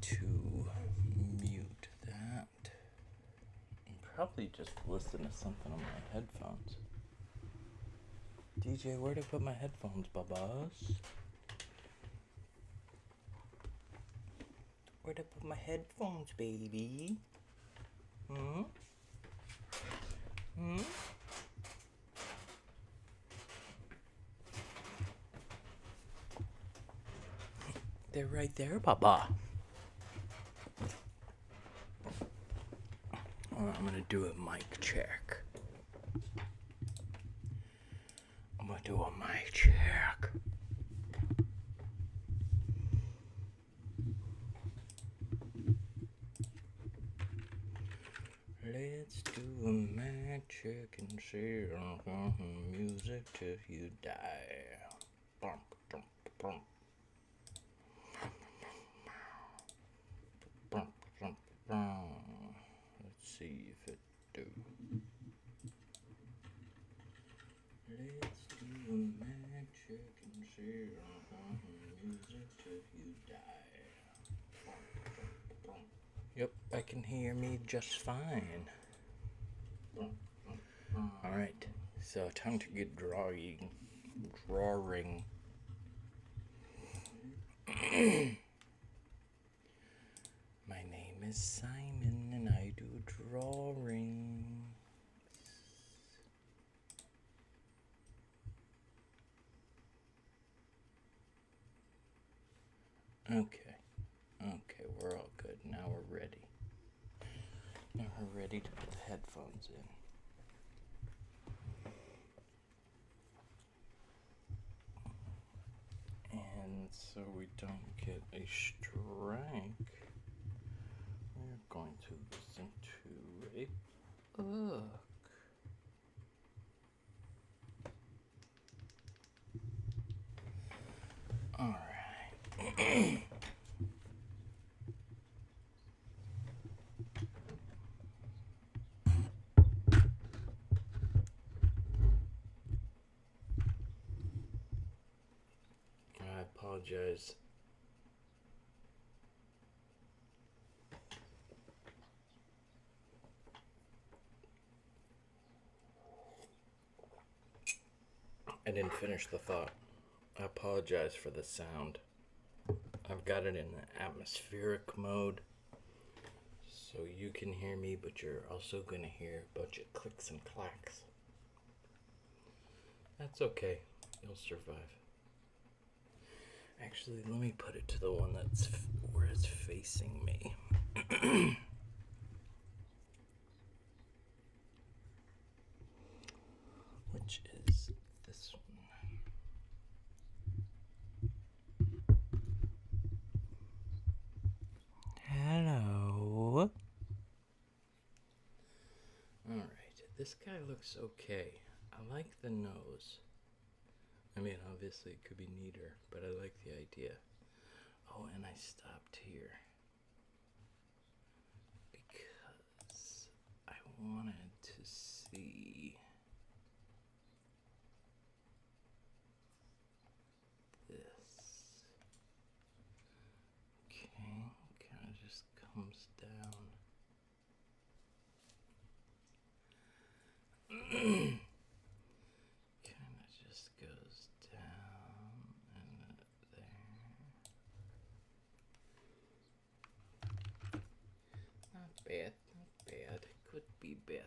to mute that. And probably just listen to something on my headphones. DJ, where'd I put my headphones, babas? Where'd I put my headphones, baby? Hmm? They're right there, baba. I'm gonna do a mic check. I'm gonna do a mic check. Let's do a mic check and share music till you die. Bump, bump, bump. Bump, bump, bump. Let's see if it do. Let's do a mic check and share music till you die. Bump, bump, bump. Yep, I can hear me just fine. Alright, so time to get drawing. My name is Simon and I do drawings. Okay, we're all good. Now we're ready. Now we're ready to put the headphones in. And so we don't get a strike, we're going to listen to a book. Alright. I apologize. I didn't finish the thought. I apologize for the sound. I've got it in the atmospheric mode, so you can hear me, but you're also going to hear a bunch of clicks and clacks. That's okay. You'll survive. Actually, let me put it to the one that's where it's facing me. Which is this one. Hello. Alright, this guy looks okay. I like the nose. I mean, obviously it could be neater, but I like the idea. Oh, and I stopped here because I wanted to see this. Okay, kind of just comes down. Kind of just goes down and there. Not bad, not bad. Could be better.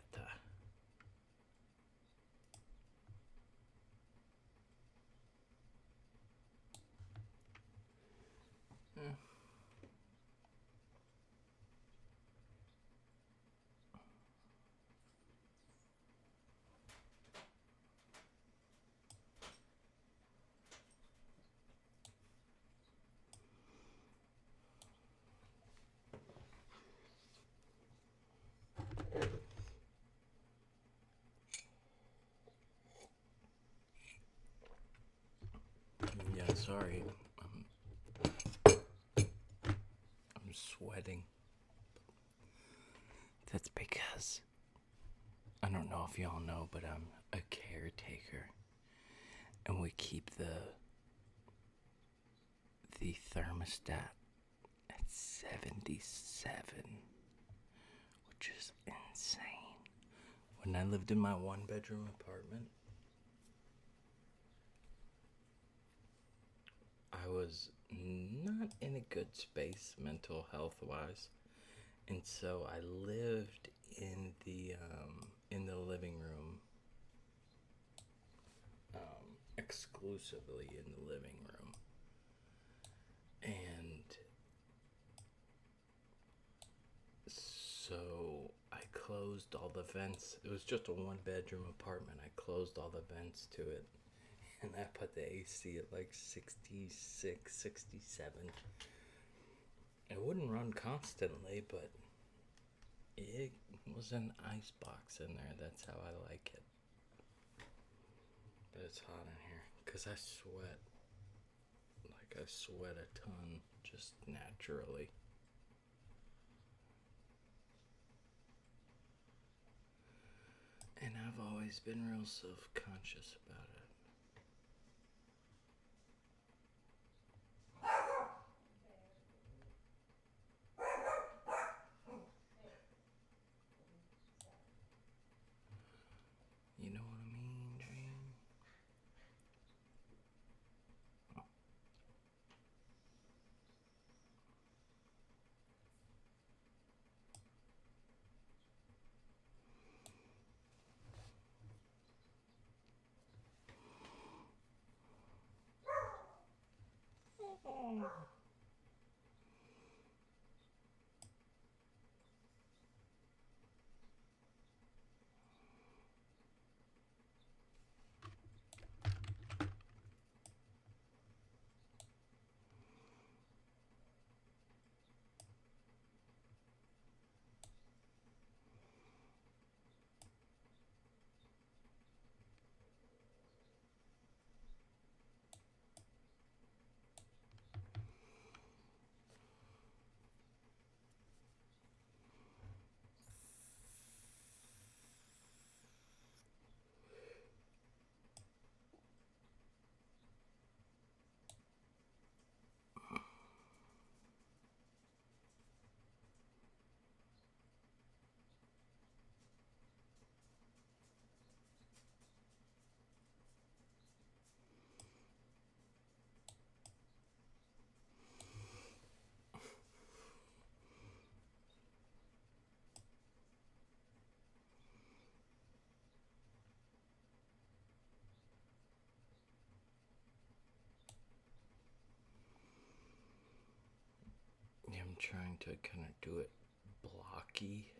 Yeah, sorry. I'm sweating. That's because I don't know if y'all know, but I'm a caretaker, and we keep the thermostat at 1977, which is insane. When I lived in my one-bedroom apartment, I was not in a good space mental health wise, and so I lived in the living room, exclusively in the living room, and so I closed all the vents. It was just a one-bedroom apartment. I closed all the vents to it, and I put the AC at like 66, 67. It wouldn't run constantly, but it was an ice box in there. That's how I like it. But it's hot in here because I sweat. Like, I sweat a ton just naturally. And I've always been real self-conscious about it. You know what I mean, Dream? Yeah, I'm trying to kind of do it blocky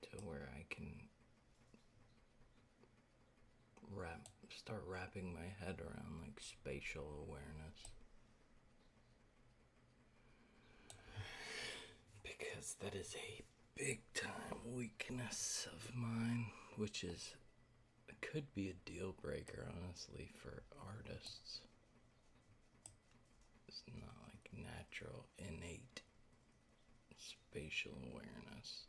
to where I can start wrapping my head around like spatial awareness. Because that is a big time weakness of mine, which is, it could be a deal breaker, honestly, for artists. It's not like natural, innate spatial awareness,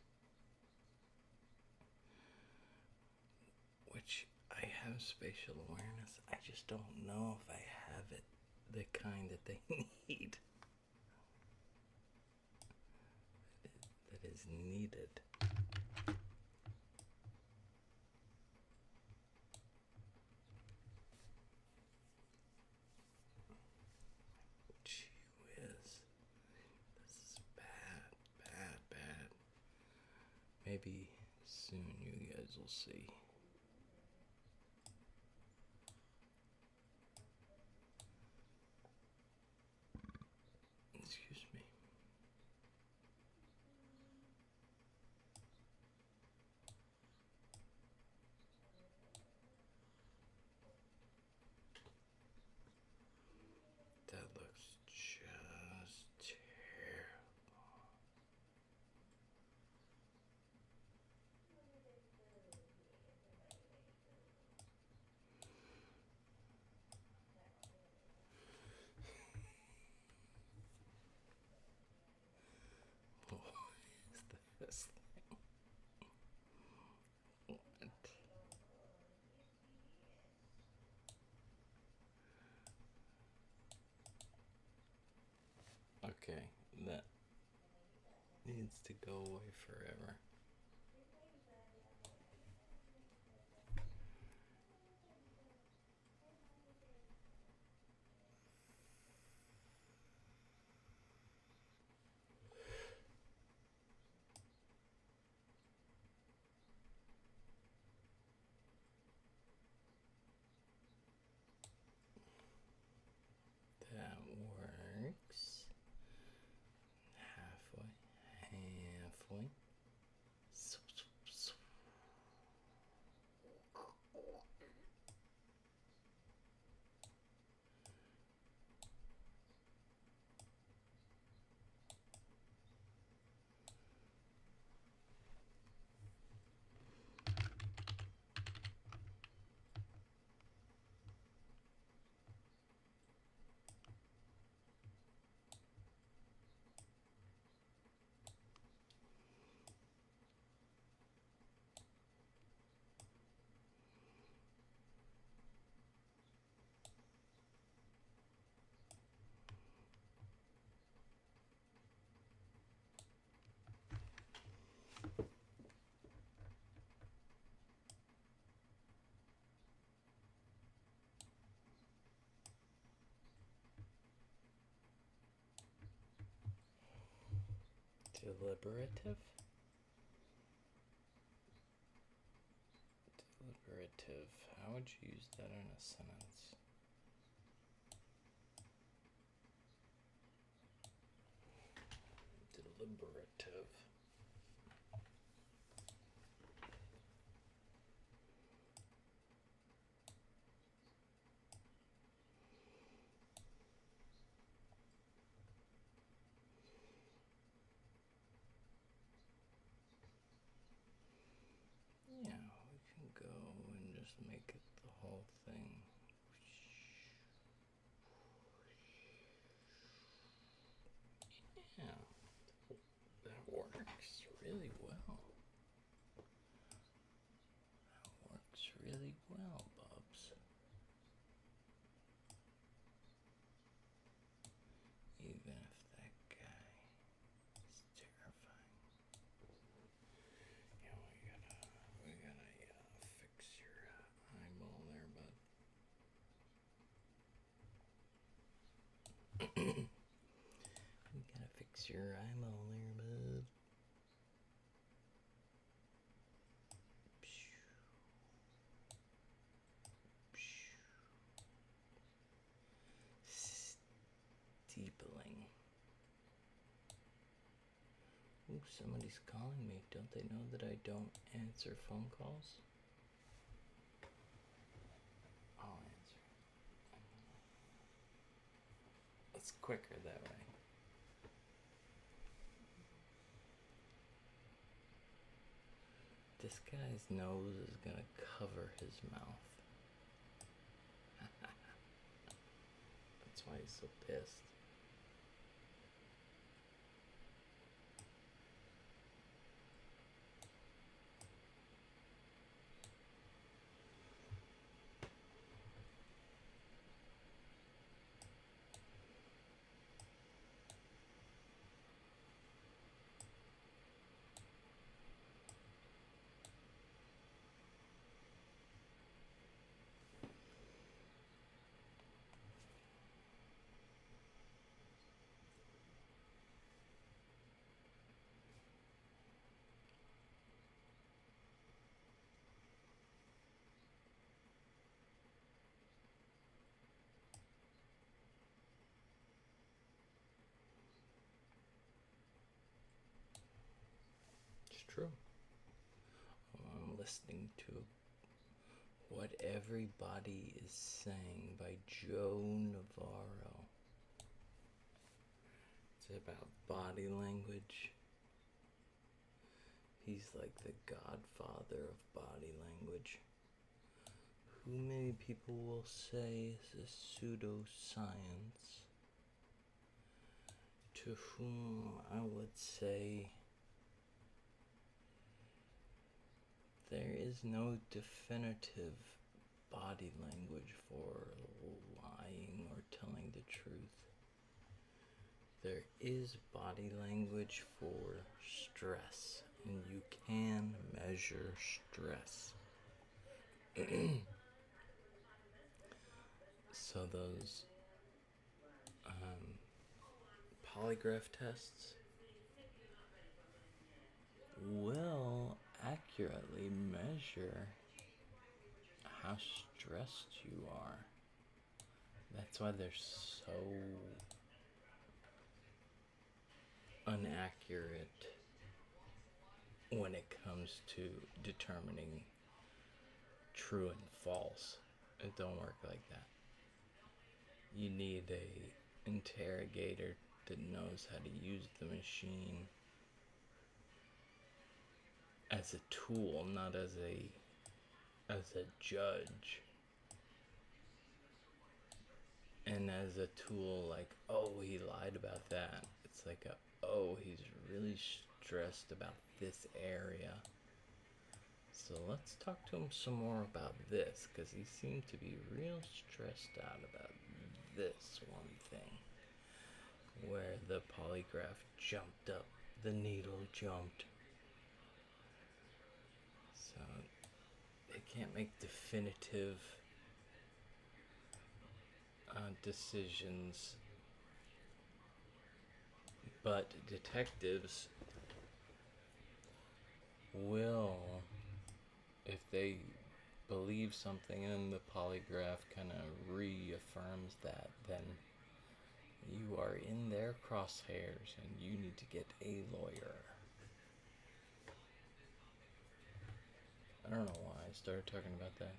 which I have spatial awareness. I just don't know if I have it, the kind that they need, that is needed. Gee whiz. This is bad, bad, bad. Maybe soon you guys will see. Excuse me. That looks just terrible. needs to go away forever. That works. Halfway. Halfway. Deliberative? Deliberative. How would you use that in a sentence? Deliberative. Yeah, we can go and just make it the whole thing. Yeah, that works really well. That works really well, Bubs. Even if that guy is terrifying. Yeah, we gotta fix your eyeball there, bud. We gotta fix your eyeball there, bud. Steepling. Ooh, somebody's calling me. Don't they know that I don't answer phone calls? I'll answer. It's quicker that way. This guy's nose is gonna cover his mouth. That's why he's so pissed. It's true. I'm listening to What Everybody Is Saying by Joe Navarro. It's about body language. He's like the godfather of body language, who many people will say is a pseudoscience, to whom I would say there is no definitive body language for lying or telling the truth. There is body language for stress, and you can measure stress. So those polygraph tests will accurately measure how stressed you are. That's why they're so inaccurate when it comes to determining true and false. It don't work like that. You need a interrogator that knows how to use the machine as a tool, not as a judge. And as a tool, like, oh, he lied about that. It's like oh, he's really stressed about this area. So let's talk to him some more about this, because he seemed to be real stressed out about this one thing. Where the polygraph jumped up, the needle jumped. So they can't make definitive decisions, but detectives will, if they believe something and the polygraph kind of reaffirms that, then you are in their crosshairs and you need to get a lawyer. I don't know why I started talking about that.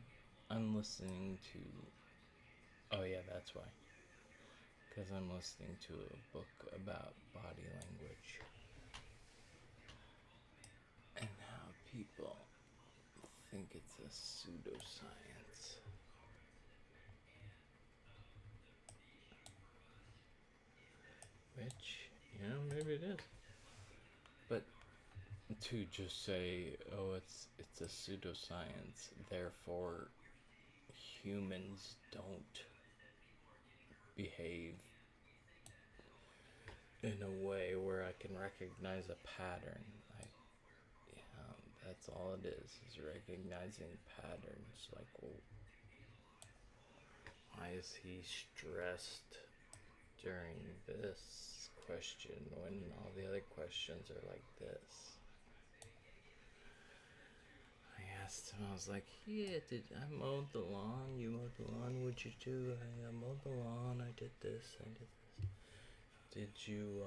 I'm listening to... Oh yeah, that's why. Because I'm listening to a book about body language. And how people think it's a pseudoscience. Which, maybe it is. But to just say, oh, it's a pseudoscience, therefore humans don't behave in a way where I can recognize a pattern. That's all it is recognizing patterns. Like, well, why is he stressed during this question when all the other questions are like this? I asked him, I was like, yeah, I mowed the lawn? You mowed the lawn? What'd you do? I mowed the lawn, I did this, I did this. Did you,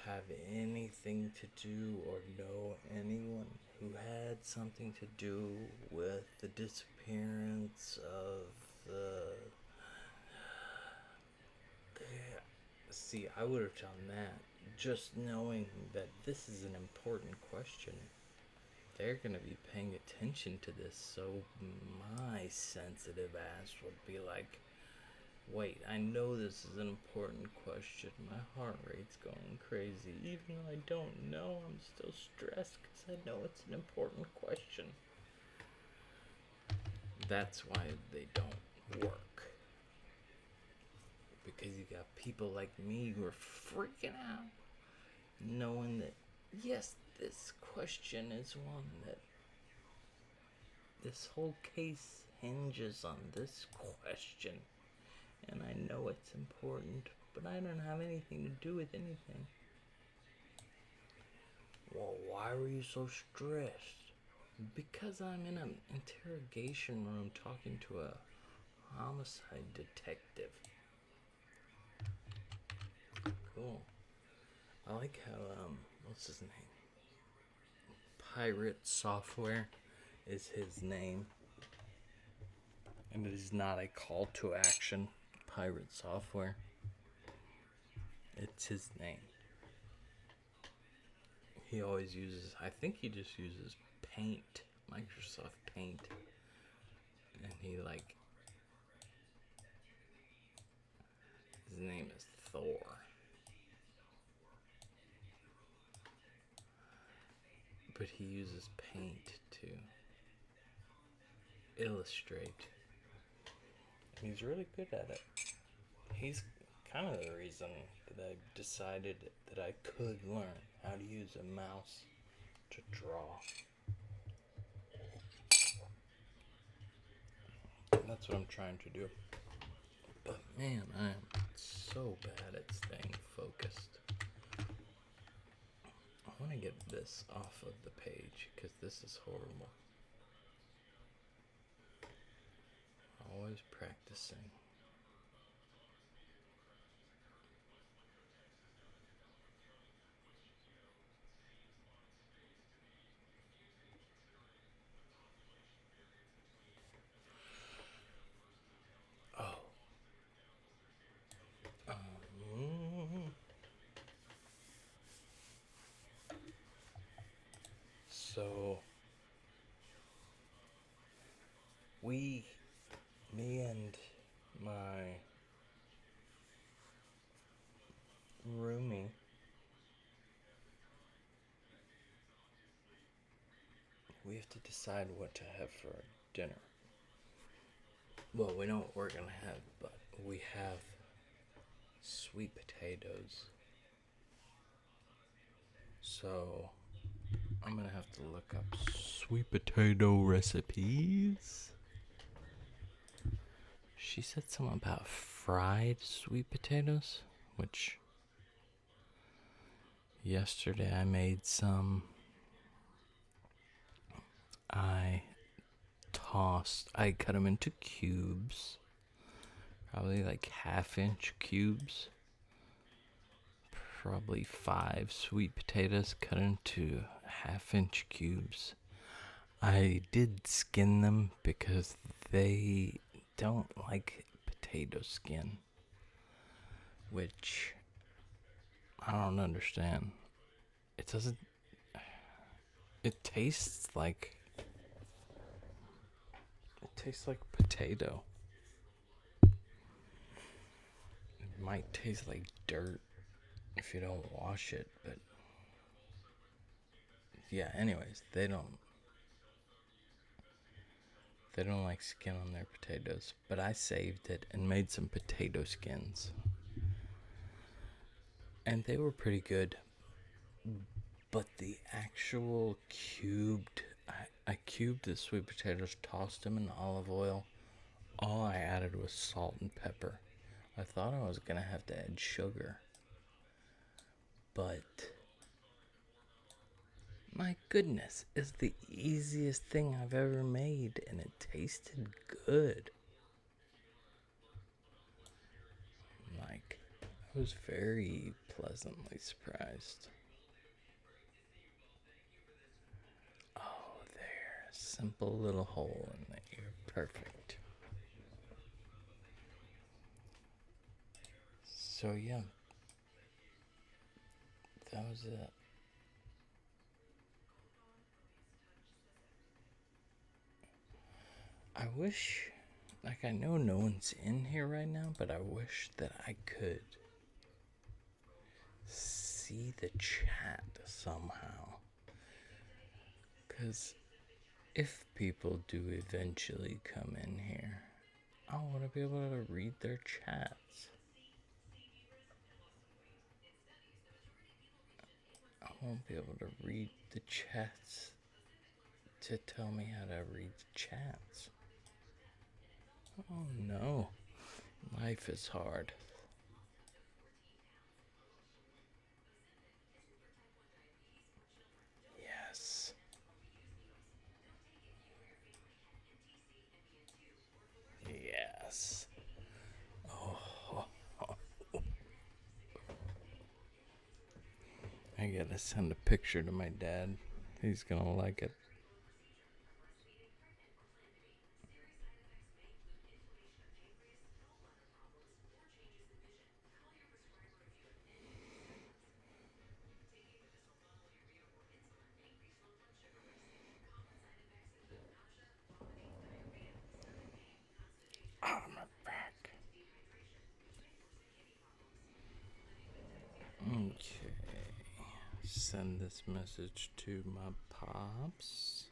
have anything to do or know anyone who had something to do with the disappearance of the... See, I would have done that. Just knowing that this is an important question. They're going to be paying attention to this, so my sensitive ass would be like, wait, I know this is an important question. My heart rate's going crazy. Even though I don't know, I'm still stressed because I know it's an important question. That's why they don't work. Because you got people like me who are freaking out, knowing that, yes, this question is one that this whole case hinges on this question. And I know it's important, but I don't have anything to do with anything. Well, why were you so stressed? Because I'm in an interrogation room talking to a homicide detective. Cool. I like how, what's his name? Pirate Software is his name. And it is not a call to action. Pirate Software. It's his name. He always uses, I think he just uses Paint, Microsoft Paint. And he his name is Thor. But he uses Paint to illustrate. And he's really good at it. He's kind of the reason that I decided that I could learn how to use a mouse to draw. That's what I'm trying to do. But man, I am so bad at staying focused. I want to get this off of the page because this is horrible. Always practicing. So, me and my roomie, we have to decide what to have for dinner. Well, we know what we're gonna have, but we have sweet potatoes. So, I'm gonna have to look up sweet potato recipes. She said something about fried sweet potatoes, which yesterday I made some. I cut them into cubes, probably like half-inch cubes. Probably 5 sweet potatoes cut into half-inch cubes. I did skin them because they don't like potato skin, which I don't understand. It doesn't. It tastes like. It tastes like potato. It might taste like dirt if you don't wash it, but yeah. Anyways, they don't like skin on their potatoes, but I saved it and made some potato skins. And they were pretty good. But the actual cubed, I cubed the sweet potatoes, tossed them in olive oil. All I added was salt and pepper. I thought I was going to have to add sugar. But my goodness, it's the easiest thing I've ever made, and it tasted good. Like, I was very pleasantly surprised. Oh, there. Simple little hole in the ear. Perfect. So, yeah. That was it. I wish, like, I know no one's in here right now, but I wish that I could see the chat somehow. Because if people do eventually come in here, I want to be able to read their chats. I won't be able to read the chats to tell me how to read the chats. Oh no, life is hard. Yes. Yes. Oh. I gotta send a picture to my dad. He's gonna like it. My back. Okay. Send this message to my pops.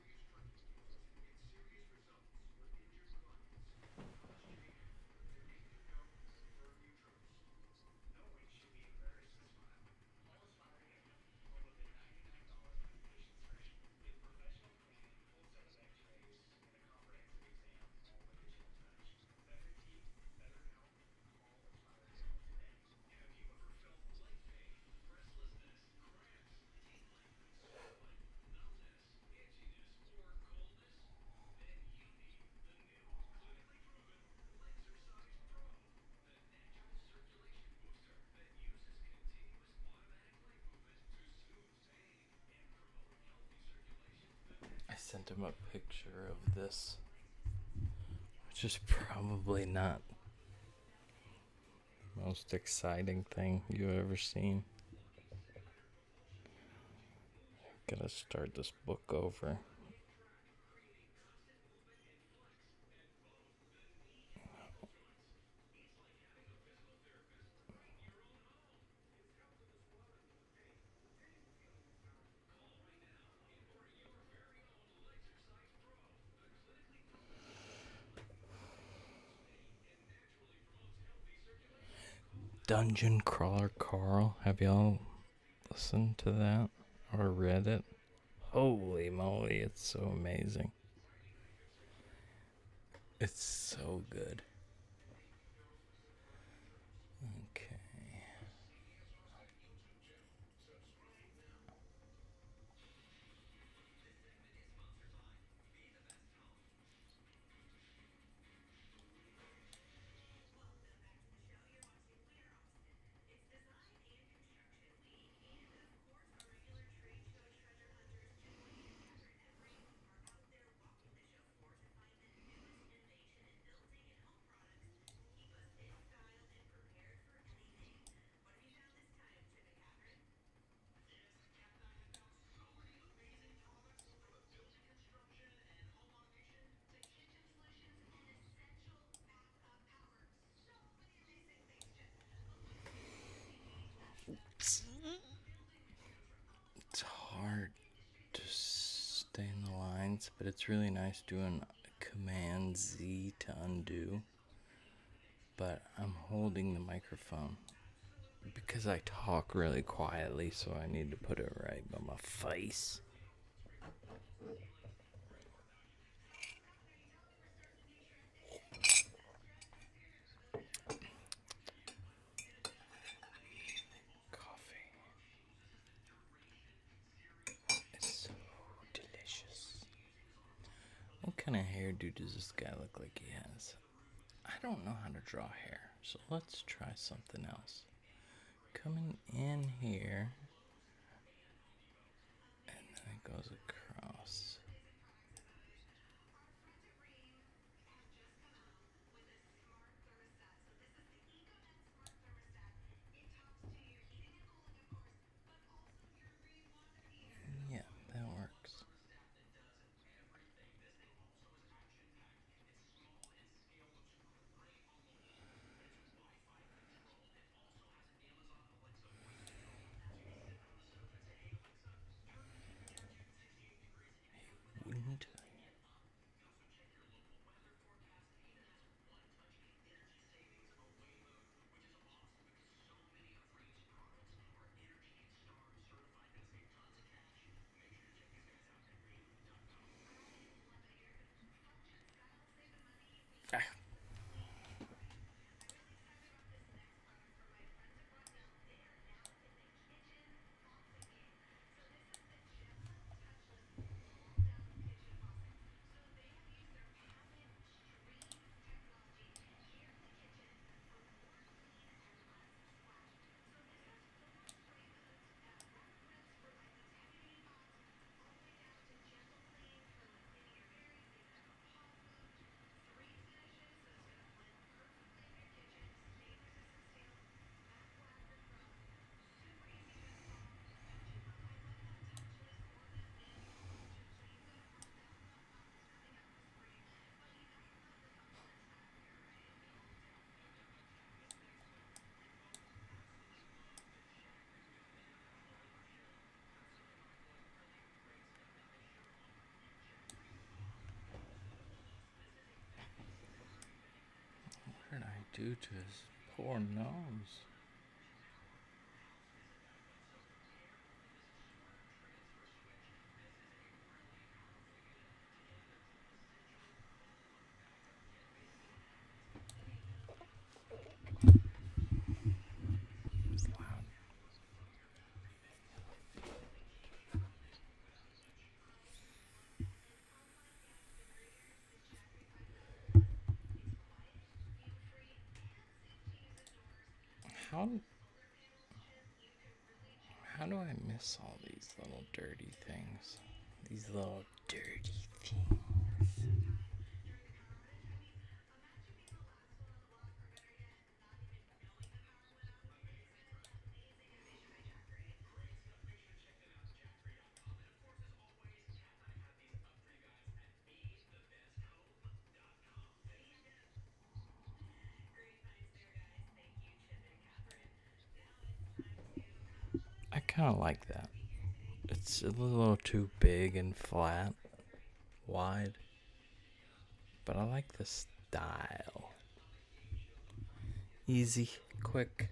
sent him a picture of this, which is probably not the most exciting thing you've ever seen. Gotta start this book over. Dungeon Crawler Carl. Have y'all listened to that or read it? Holy moly, it's so amazing. It's so good. Okay. It's hard to stay in the lines, but it's really nice doing Command Z to undo. But I'm holding the microphone because I talk really quietly, so I need to put it right by my face. Coffee. It's so delicious. What kind of hairdo does this guy look like he has? I don't know how to draw hair, so let's try something else. Coming in here, and then it goes across. Yeah, that works. Wouldn't. Ah. What did I do to his poor nose? It's loud. How how do I miss all these little dirty things? These little dirty kind of like that. It's a little too big and flat, wide, but I like the style. Easy, quick.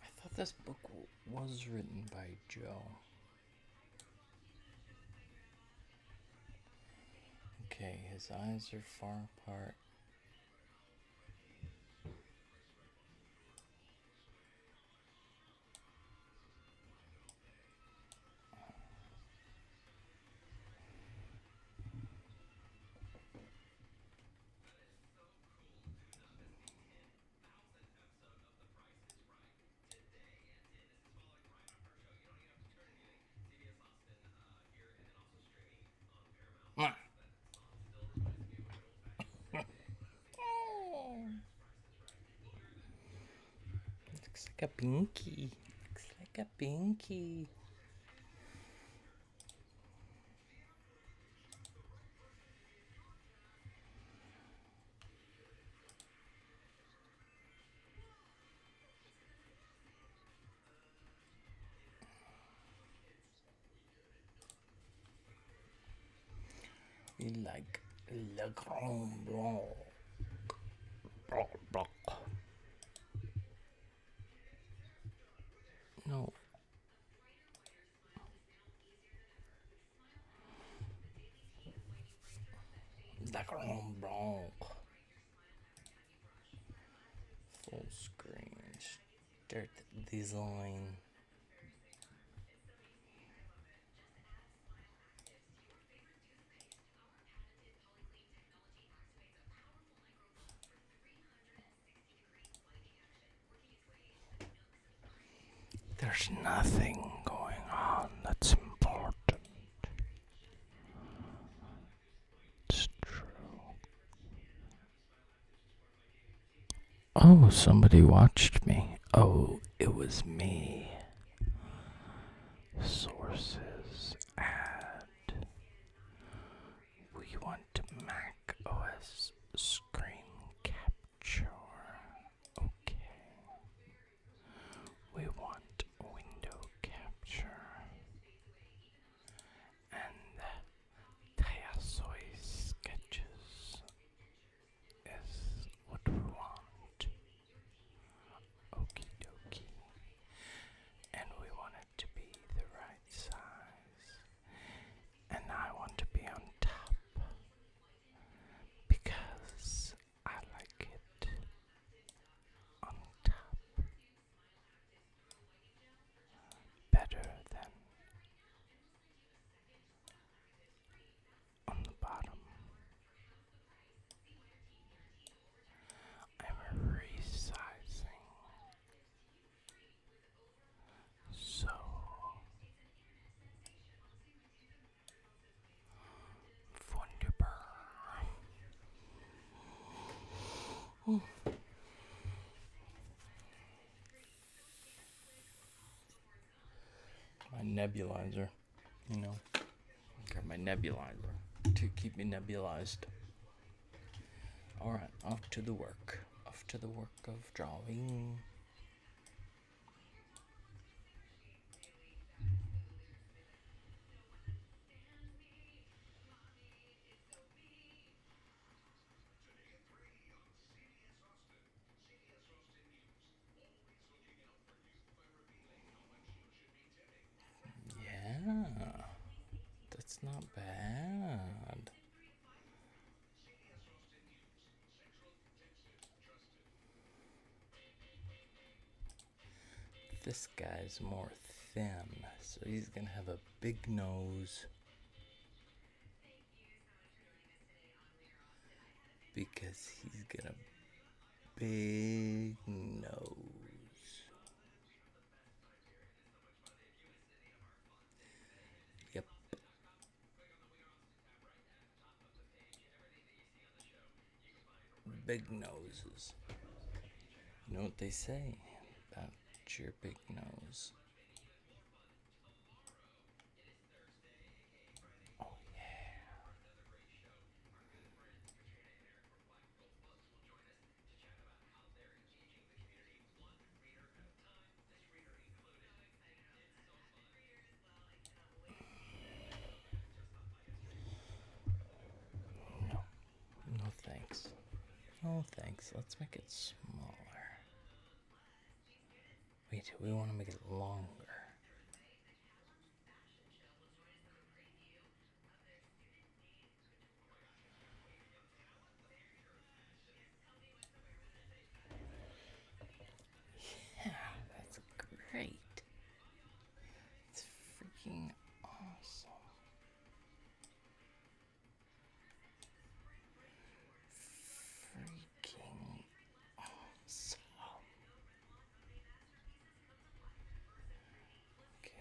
I thought this book was written by Joe. Okay, his eyes are far apart. Looks like a binky. Looks like a binky. We like Le Grand Blanc. Blanc. No. Le Grand Blanc. Full screen. Start design. There's nothing going on that's important. It's true. Oh, somebody watched me. Oh, it was me. Sources add. We want Mac OS screen capture. Okay. We want window capture. And Tayasoy sketches is what we want. Okie dokie. And we want it to be the right size. And I want to be on top because I like it on top better than on the bottom. I'm resizing. So wunderbar. My nebulizer, got my nebulizer to keep me nebulized. Alright, off to the work. Off to the work of drawing. not bad. This guy's more thin, so he's gonna have a big nose. Because he's got a big nose. Yep. Big noses. You know what they say about your big nose? Oh, yeah. No. No thanks. No thanks. Let's make it smaller. Wait, we want to make it longer. Yeah, that's great. It's freaking awesome. Freaking awesome. Okay.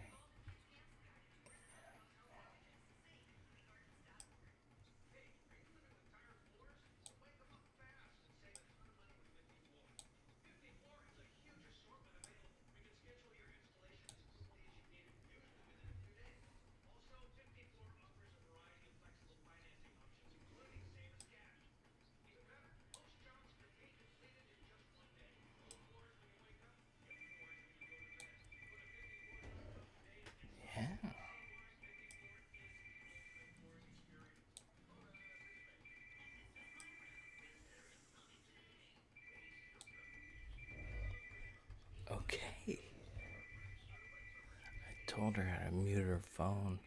Yeah. Okay. I told her how to mute her phone.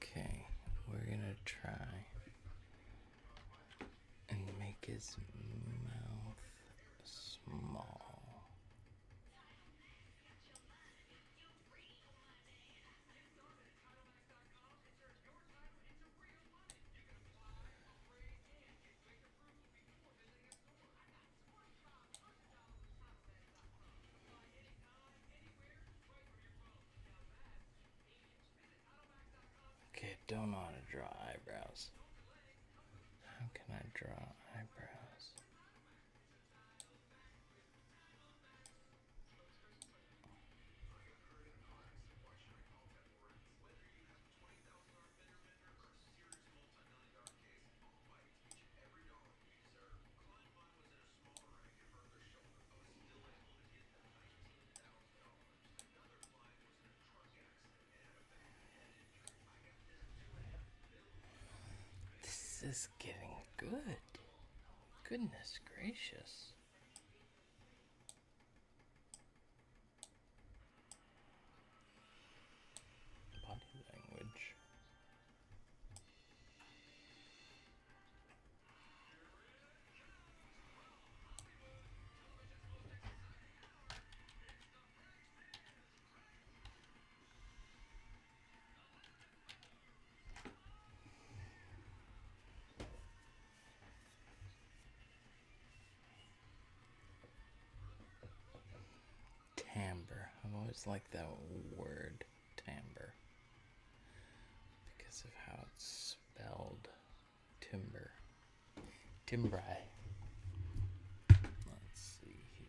Okay, we're gonna try and make his mouth small. Okay, I don't know how to draw eyebrows. How can I draw eyebrows? This is getting good. Goodness gracious. Body language. Timbre. I've always liked that word, timbre, because of how it's spelled. Timber. Timbre. Let's see here.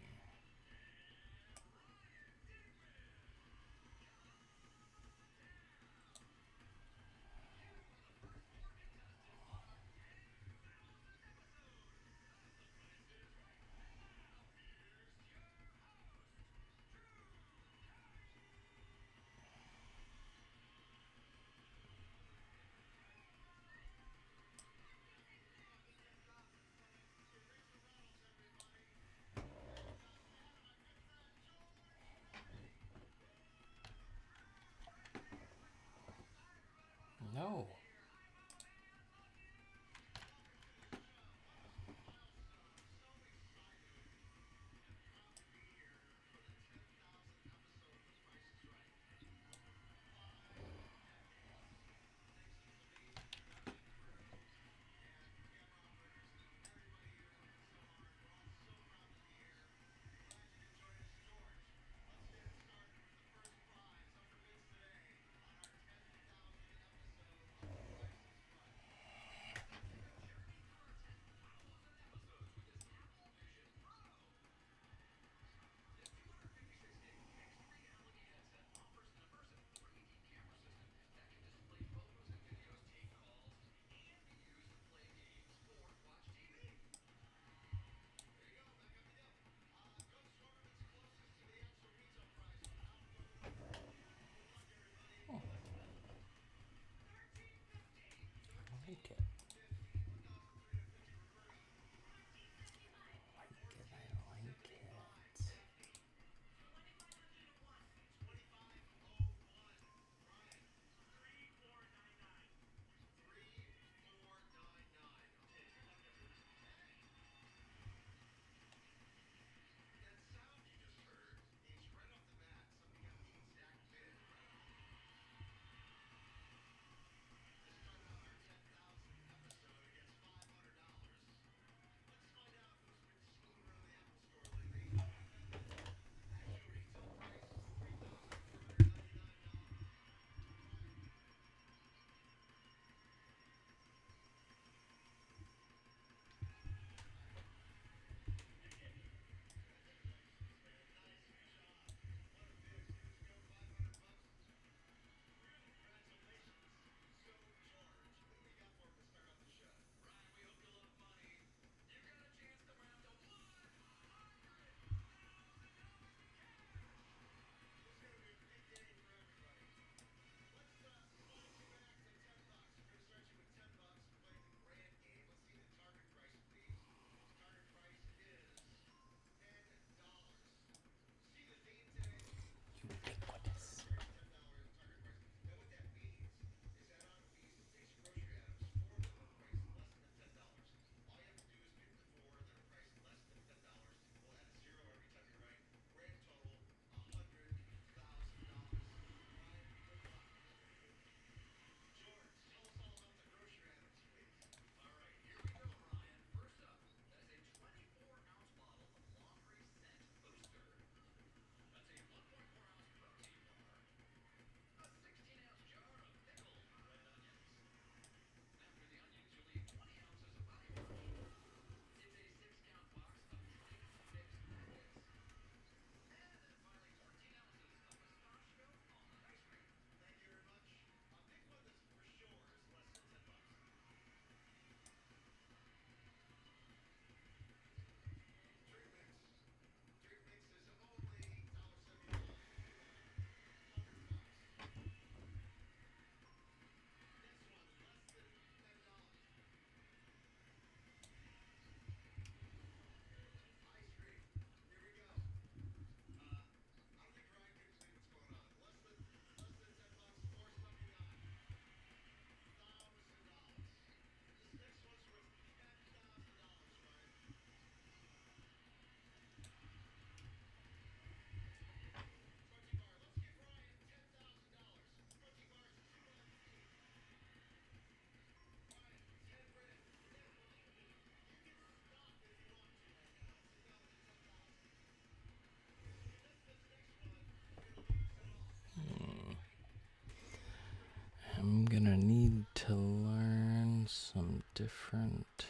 different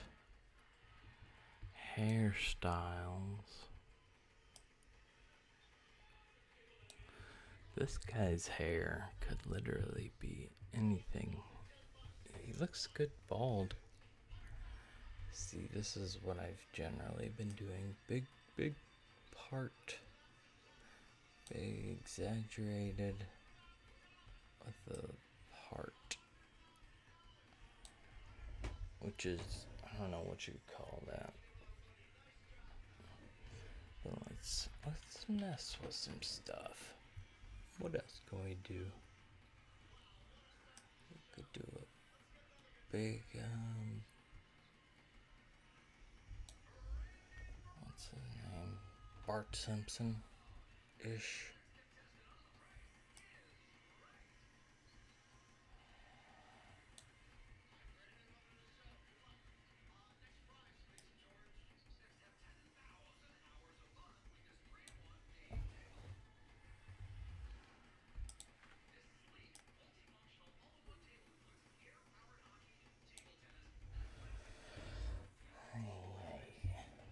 hairstyles. This guy's hair could literally be anything. He looks good bald. See, this is what I've generally been doing. Big part. Big exaggerated with the heart. Which is, I don't know what you'd call that. But let's mess with some stuff. What else can we do? We could do a big, what's his name? Bart Simpson-ish.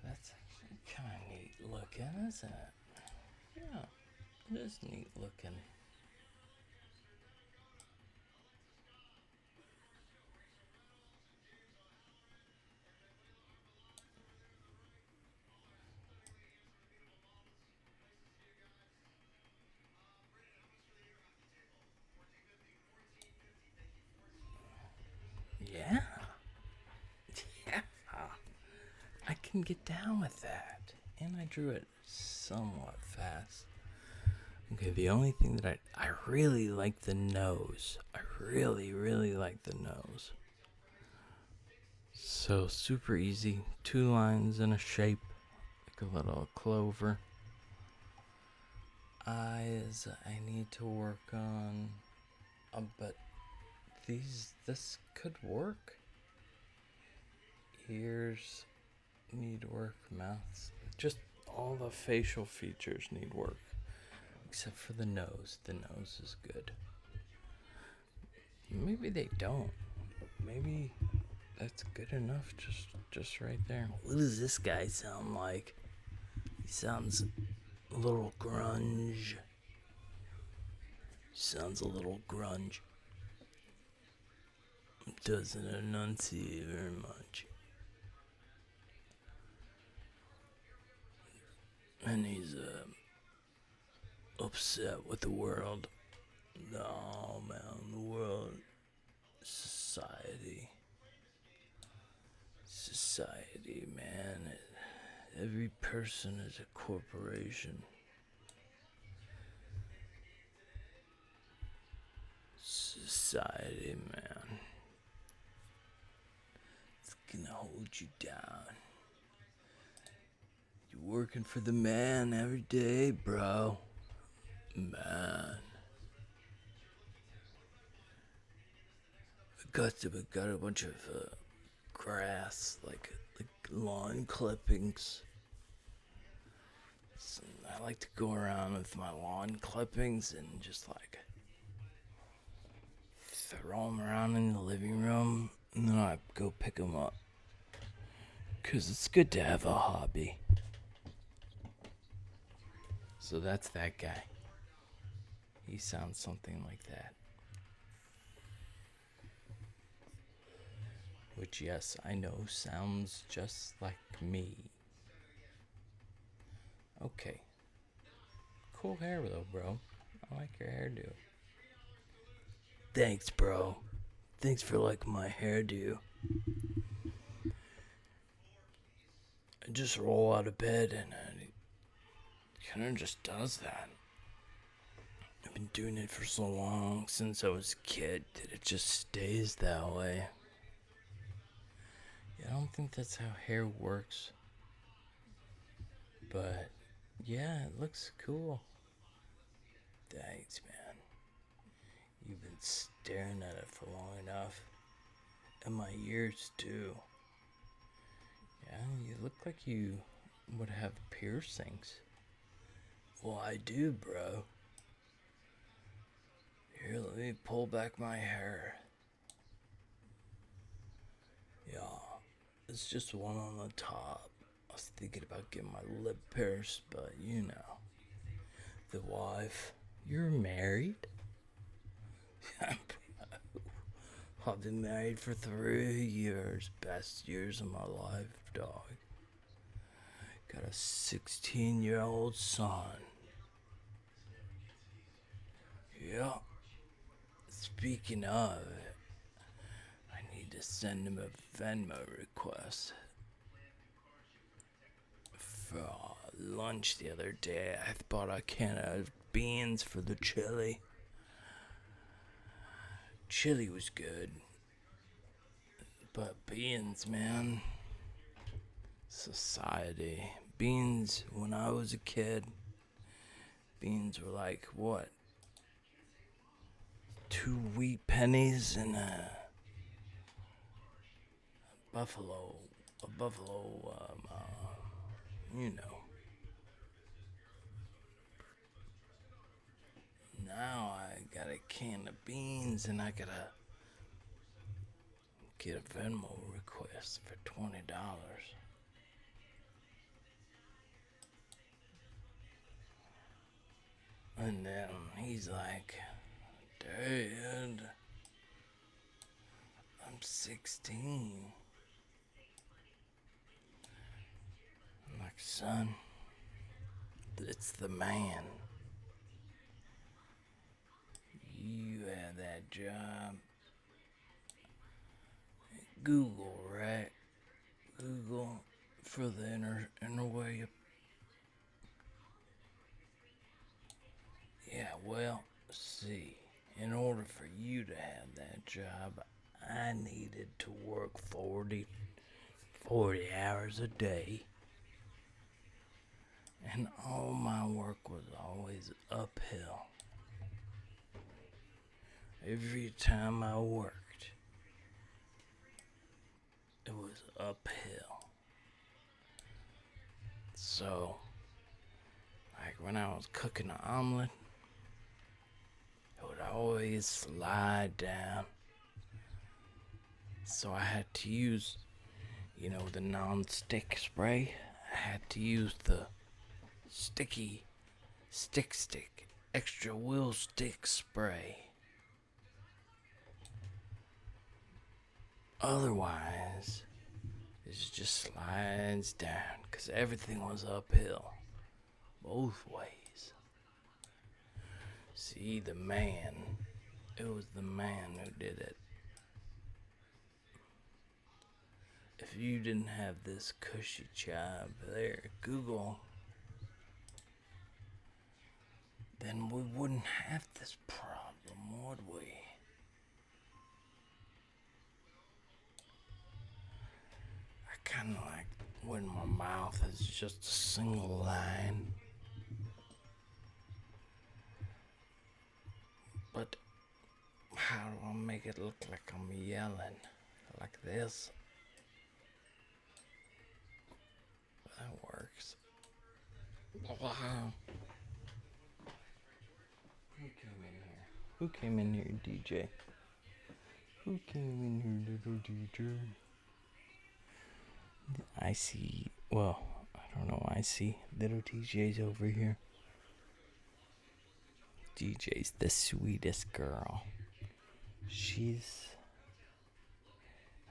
That's actually kind of neat looking, isn't it? Yeah, it is neat looking. Yeah. Yeah. I can get down with that. And I drew it somewhat fast. Okay, the only thing that I really like the nose. I really like the nose. So super easy. 2 lines in a shape. Like a little clover. Eyes I need to work on. But this could work. Ears need work. Mouths. Just all the facial features need work. Except for the nose. The nose is good. Maybe they don't. Maybe that's good enough. Just right there. What does this guy sound like? He sounds a little grunge. Sounds a little grunge. Doesn't enunciate very much. And he's upset with the world. Oh man, the world. Society, man. Every person is a corporation. Society, man. It's gonna hold you down. You're working for the man every day, bro. Man. I got a bunch of grass, like lawn clippings. So I like to go around with my lawn clippings and just like throw them around in the living room, and then I go pick them up. 'Cause it's good to have a hobby. So that's that guy. He sounds something like that. Which, yes, I know sounds just like me. Okay. Cool hair, though, bro. I like your hairdo. Thanks, bro. Thanks for liking my hairdo. I just roll out of bed and it kind of just does that. I've been doing it for so long, since I was a kid, that it just stays that way. Yeah, I don't think that's how hair works. But, yeah, it looks cool. Thanks, man. You've been staring at it for long enough. And my ears, too. Yeah, you look like you would have piercings. Well, I do, bro. Here, let me pull back my hair. Yeah. It's just one on the top. I was thinking about getting my lip pierced, but you know, the wife. You're married? I've been married for 3 years. Best years of my life, dog. Got a 16-year-old son. Yeah. Speaking of, I need to send him a Venmo request. For lunch the other day, I bought a can of beans for the chili. Chili was good. But beans, man. Society. Beans, when I was a kid, beans were like, what? 2 wheat pennies and buffalo, a buffalo, you know. Now I got a can of beans and I gotta get a Venmo request for $20. And then he's like, Dad, I'm 16. I'm like, son, it's the man. You had that job. Google, right? Google for the inner way. Yeah, well, see, in order for you to have that job, I needed to work 40 hours a day. And all my work was always uphill. Every time I worked, it was uphill. So, like when I was cooking an omelet, it would always slide down. So I had to use, the non-stick spray. I had to use the sticky stick extra will stick spray. Otherwise, it just slides down because everything was uphill both ways. See, it was the man who did it. If you didn't have this cushy job there, Google, then we wouldn't have this problem, would we? I kind of like when my mouth is just a single line. But how do I make it look like I'm yelling? Like this? That works. Wow. Who came in here, DJ? Who came in here, little DJ? I see, well, I don't know, I see little DJ's over here. DJ's the sweetest girl. I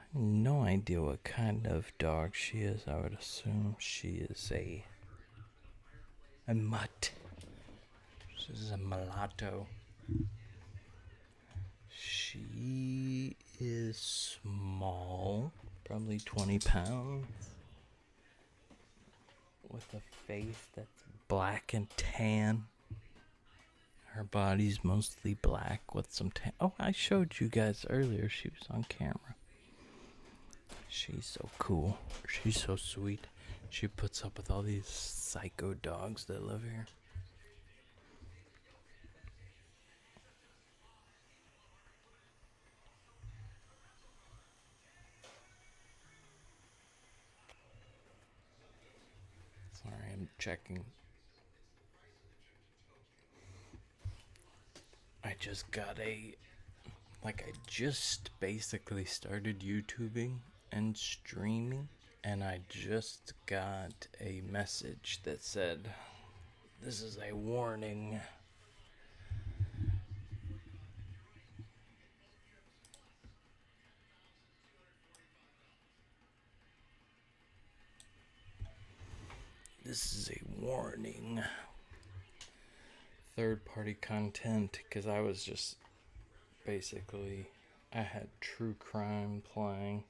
have no idea what kind of dog she is. I would assume she is a mutt. She's a mulatto. She is small, probably 20 pounds, with a face that's black and tan. Her body's mostly black with some tan. Oh, I showed you guys earlier. She was on camera. She's so cool. She's so sweet. She puts up with all these psycho dogs that live here. Sorry, I'm checking. I just got I just basically started YouTubing, and streaming, and I just got a message that said, "This is a warning." This is a warning. Third-party content, because I was just basically, I had true crime playing.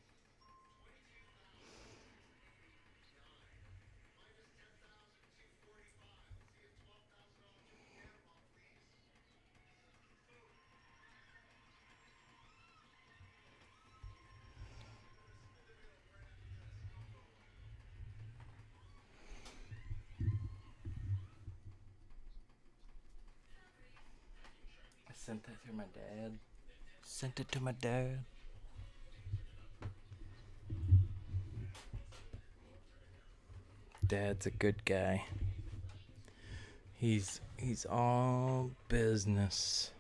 I sent that to my dad. Sent it to my dad. Dad's a good guy. He's all business.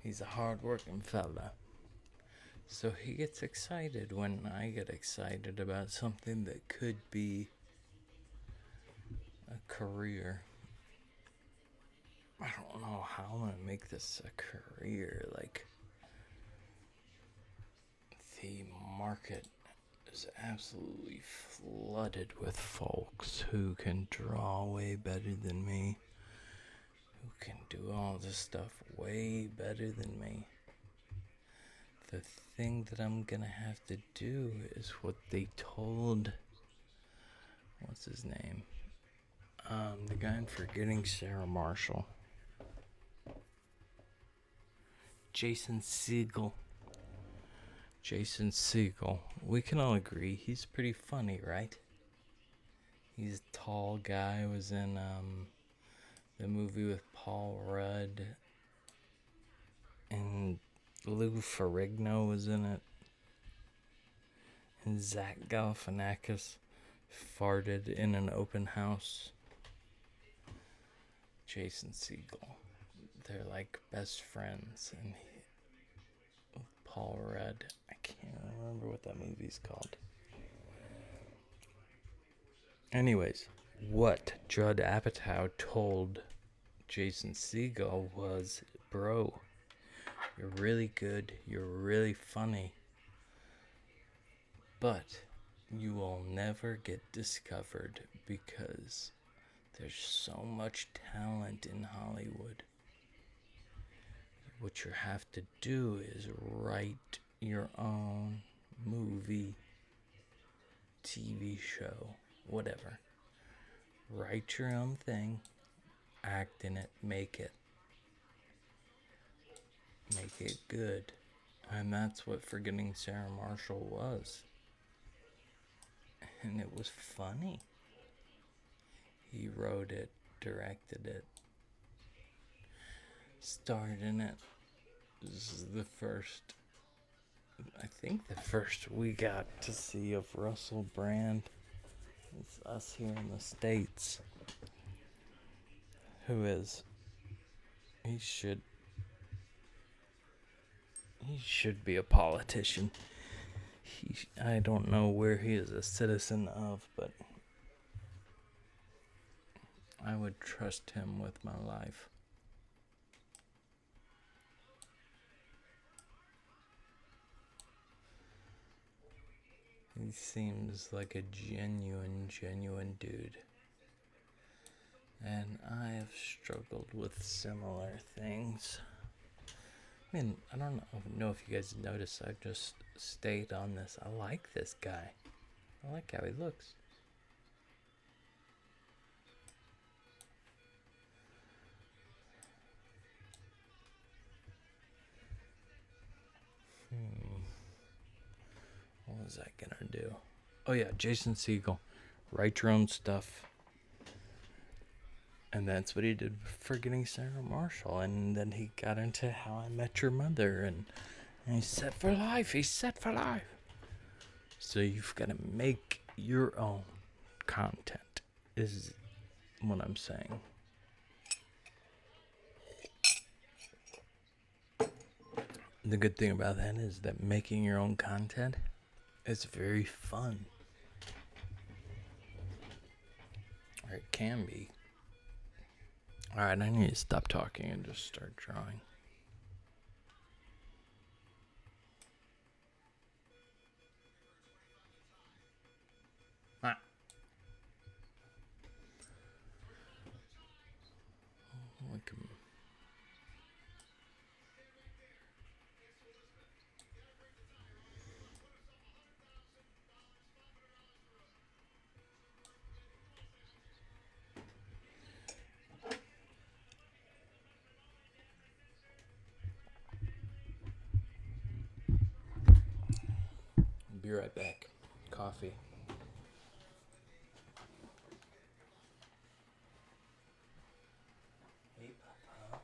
He's a hard-working fella. So he gets excited when I get excited about something that could be a career. I don't know how I'm gonna make this a career. Like, the market is absolutely flooded with folks who can draw way better than me, who can do all this stuff way better than me. The thing that I'm gonna have to do is what they told, what's his name? The guy in Forgetting Sarah Marshall. Jason Segel. We can all agree he's pretty funny, right? He's a tall guy, was in the movie with Paul Rudd, and Lou Ferrigno was in it, and Zach Galifianakis farted in an open house. Jason Segel, they're like best friends, and Paul Rudd, I can't remember what that movie's called. Anyways, what Judd Apatow told Jason Segel was, "Bro, you're really good, you're really funny, but you will never get discovered because there's so much talent in Hollywood. What you have to do is write your own movie, TV show, whatever. Write your own thing, act in it, make it good." And that's what Forgetting Sarah Marshall was. And it was funny. He wrote it, directed it, starred in it. This is the first we got to see of Russell Brand. It's us here in the States. He should be a politician. I don't know where he is a citizen of, but I would trust him with my life. He seems like a genuine dude. And I have struggled with similar things. I mean, I don't know if you guys noticed, I've just stayed on this. I like this guy. I like how he looks. What was I gonna do? Oh yeah, Jason Segel. Write your own stuff. And that's what he did for Getting Sarah Marshall. And then he got into How I Met Your Mother. And he's set for life. So you've got to make your own content, is what I'm saying. The good thing about that is that making your own content It's very fun. Or it can be. Alright, I need to stop talking and just start drawing. Ah. Look at me. Be right back. Coffee. Hey, Papa.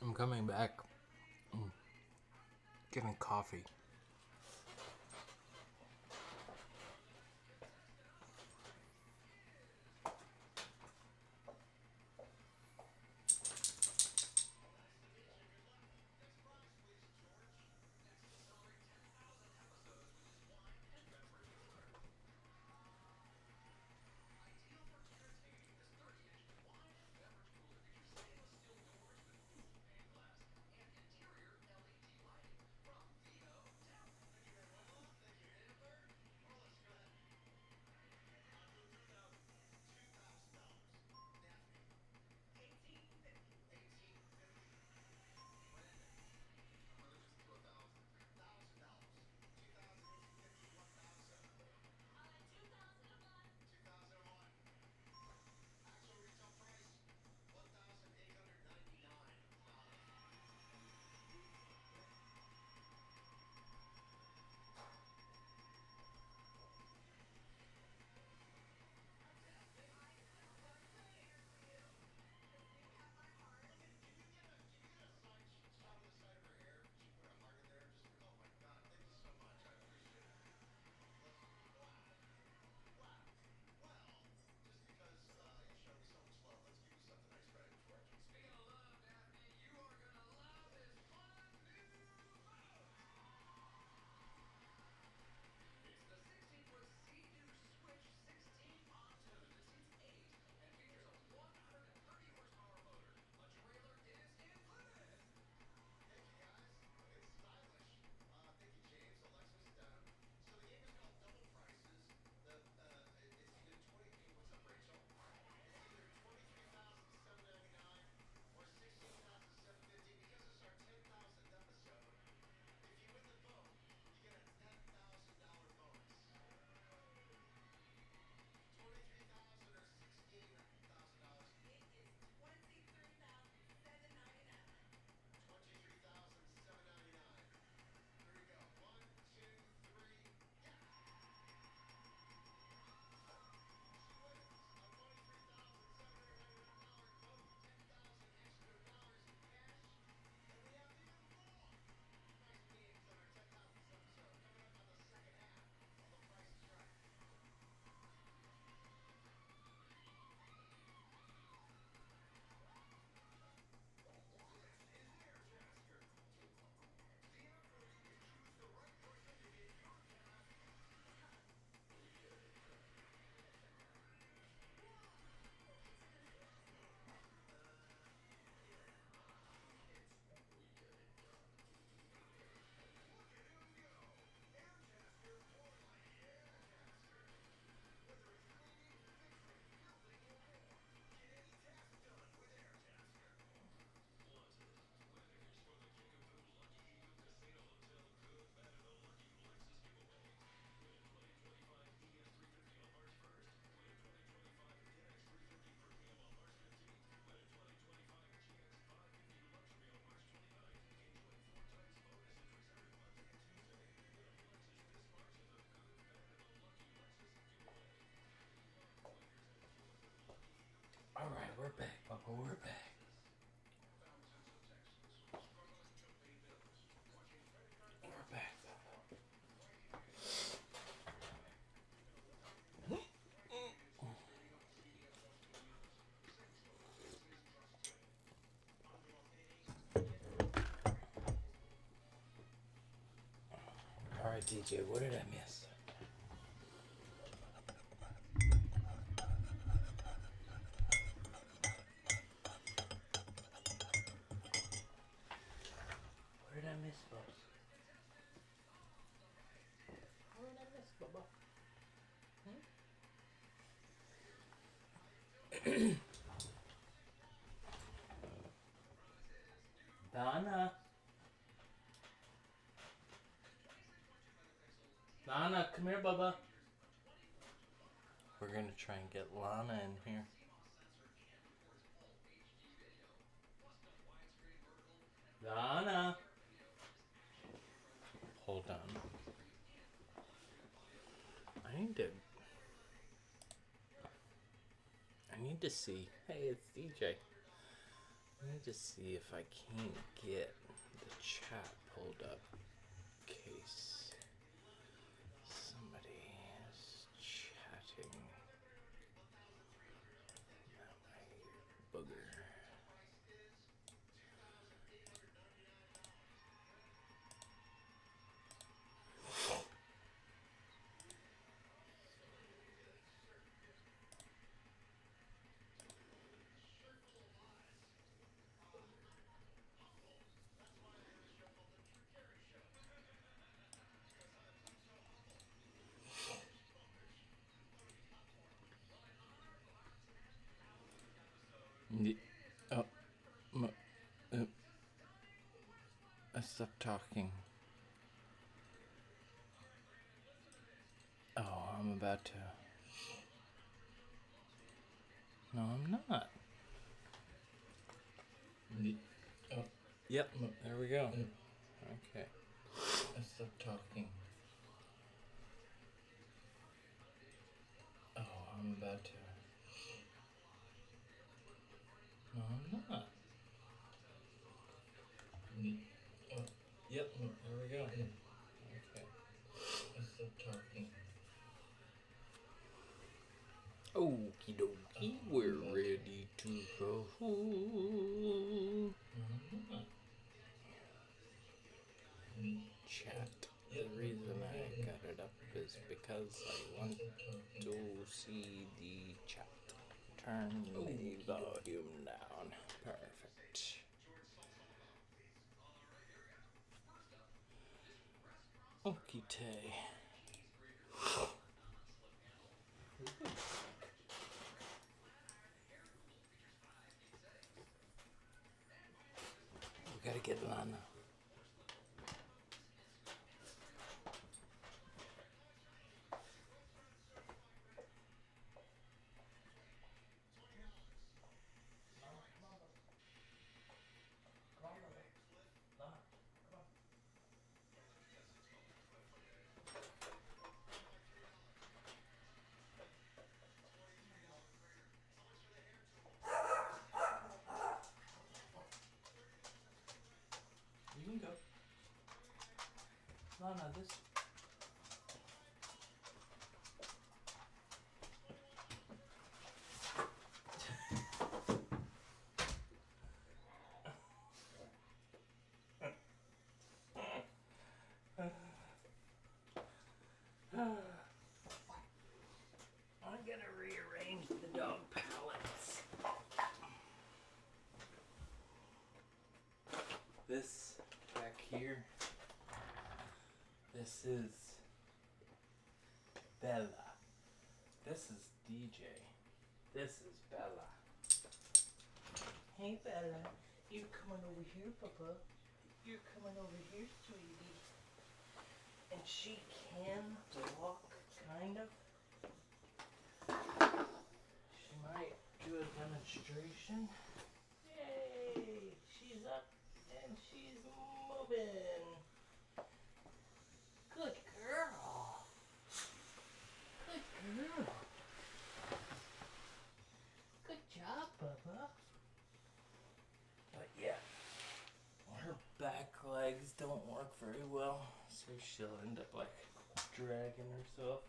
I'm coming back. Getting coffee. we're back. We're back. All right, DJ, what did I miss? What did I miss, Bubs? What did I miss, Bubba? Donna? Lana, come here, Bubba. We're gonna try and get Lana in here. Lana. Hold on. I need to see. Hey, it's DJ. I need to see if I can get the chat pulled up in case somebody is chatting. My booger. Oh, I stopped talking. Oh, I'm about to. No, I'm not. Oh, yep, there we go. Okay. I stopped talking. Oh, I'm about to. No, I'm not. Oh, yep, there we go. Okay. I stopped talking. Okie dokie, we're ready to go. Chat. The reason I got it up is because I want to see the chat. Turn the volume down. Perfect. Okie tay. We gotta get Lana. You can go. Lana, this. I'm gonna rearrange the dog pallets. This back here, this is Bella. This is DJ. This is Bella. Hey Bella, you coming over here, Papa? You're coming over here, sweetie. And she can walk, kind of. She might do a demonstration. Yay! She's up and she's moving. Good girl. Good girl. Good job, Bubba. legs don't work very well, so she'll end up like dragging herself.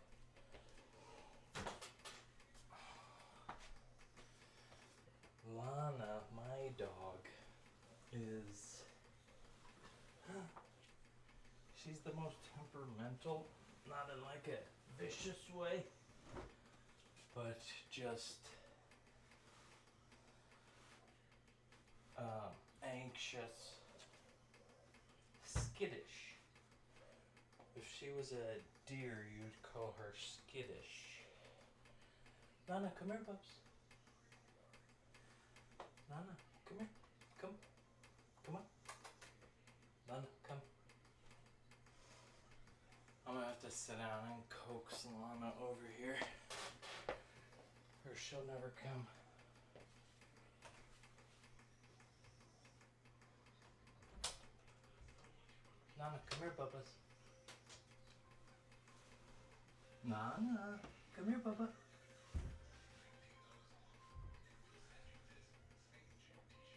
Lana, my dog, is... she's the most temperamental, not in like a vicious way, but just anxious, skittish. If she was a deer, you'd call her skittish. Nana, come here, pups. Nana, come here. Come. Come on. Nana, come. I'm gonna have to sit down and coax Lana over here, or she'll never come. Nana, come here, Bubba's. Nana, come here, Bubba.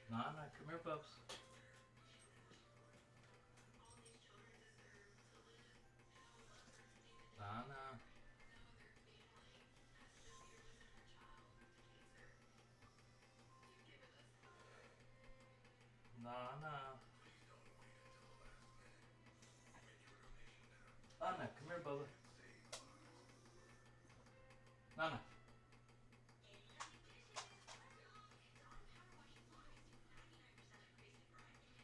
Nana, come here, Bubs. Nana. Nana. Nana, come here, Bubba. Nana.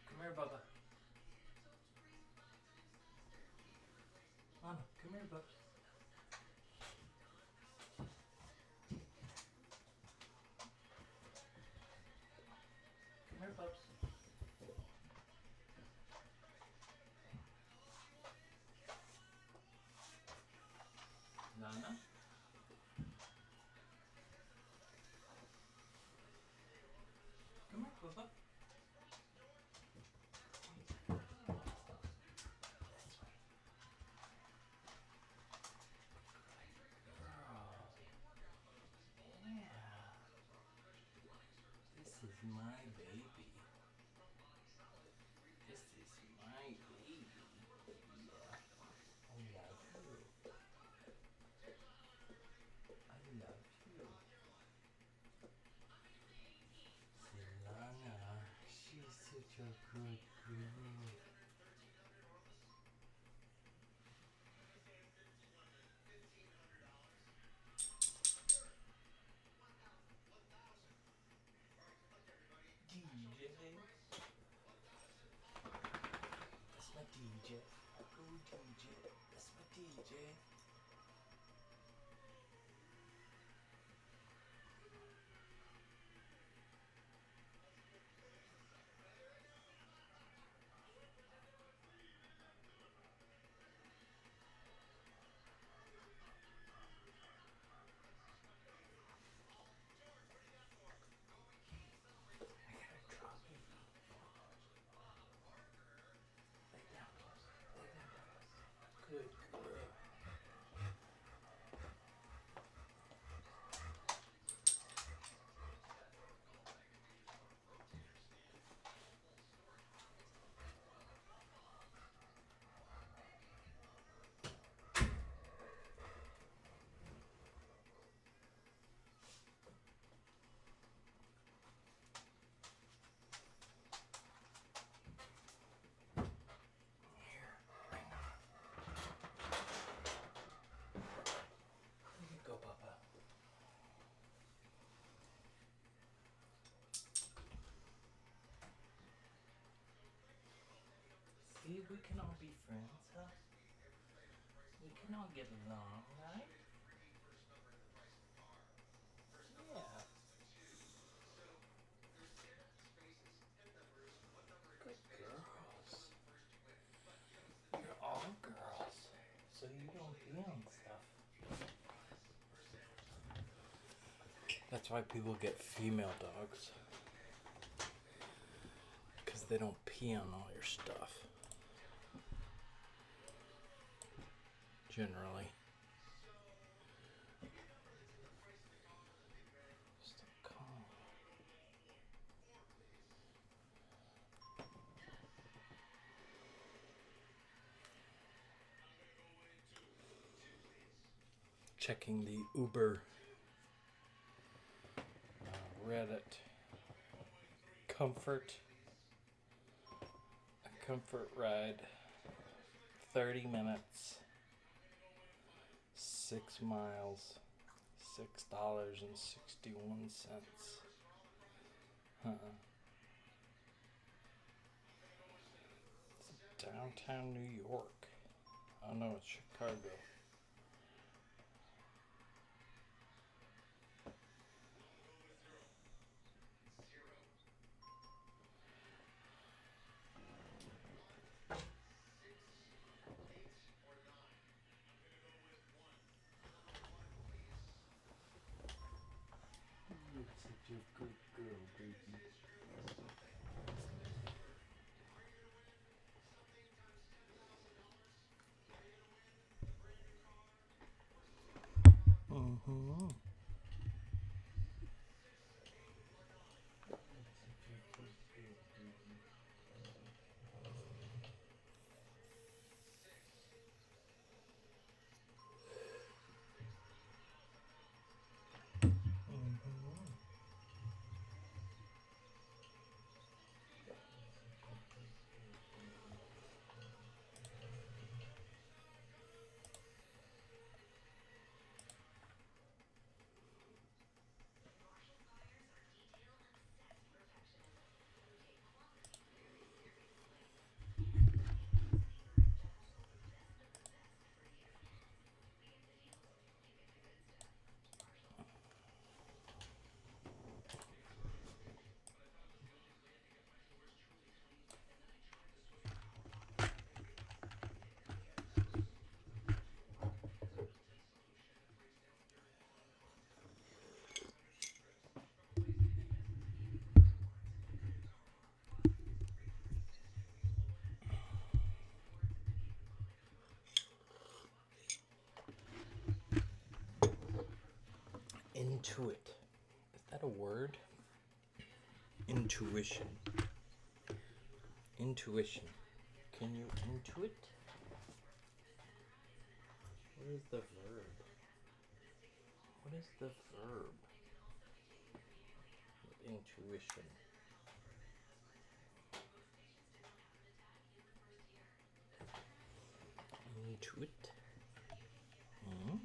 Come here, Bubba. Nana, come here, Bubba. Come here, Bubs. Nana. Come here, Bubba. This is my baby. This is my baby. Yeah. I love you. I love you. Selana, she's such a good girl. DJ. That's my DJ. Go DJ. That's my DJ. I gotta drop you. Lay down. Lay down. Good girl. Go, Papa. See, we can all be friends, huh? We can all get along, right? Yeah. Good girls. You're all girls, so you don't pee on stuff. That's why people get female dogs. Because they don't pee on all your stuff. Generally. Just a calm. checking the Uber Reddit comfort ride, 30 minutes, 6 miles, $6.61. It's downtown New York. Oh no, it's Chicago. You're such a good girl, baby. Mm-hmm. Intuit. Is that a word? Intuition. Intuition. Can you intuit? What is the verb? What is the verb? Intuition. Intuit. Mm.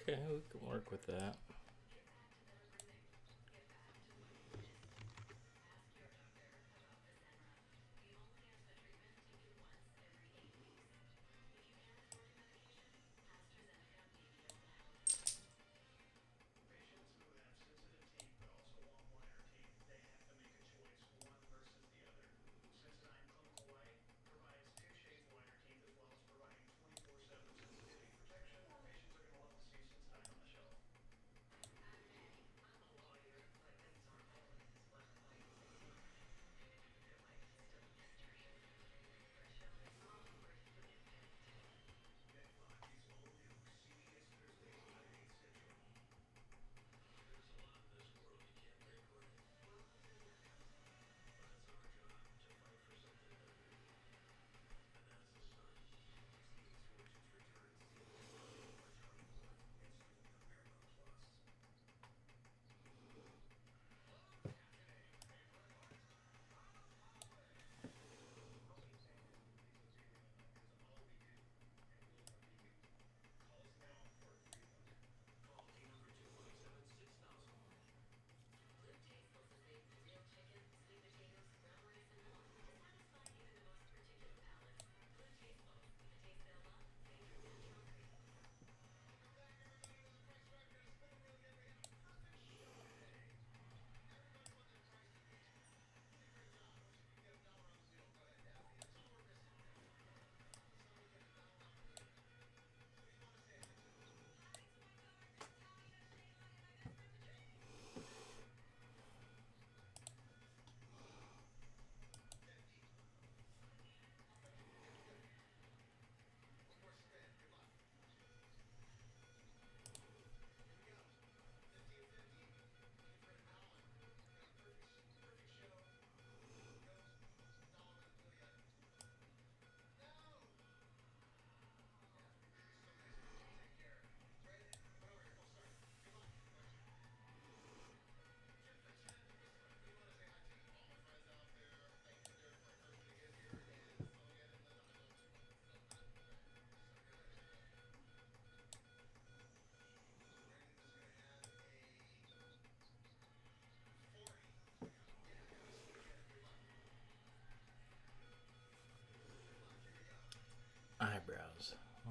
Okay, we can work with that.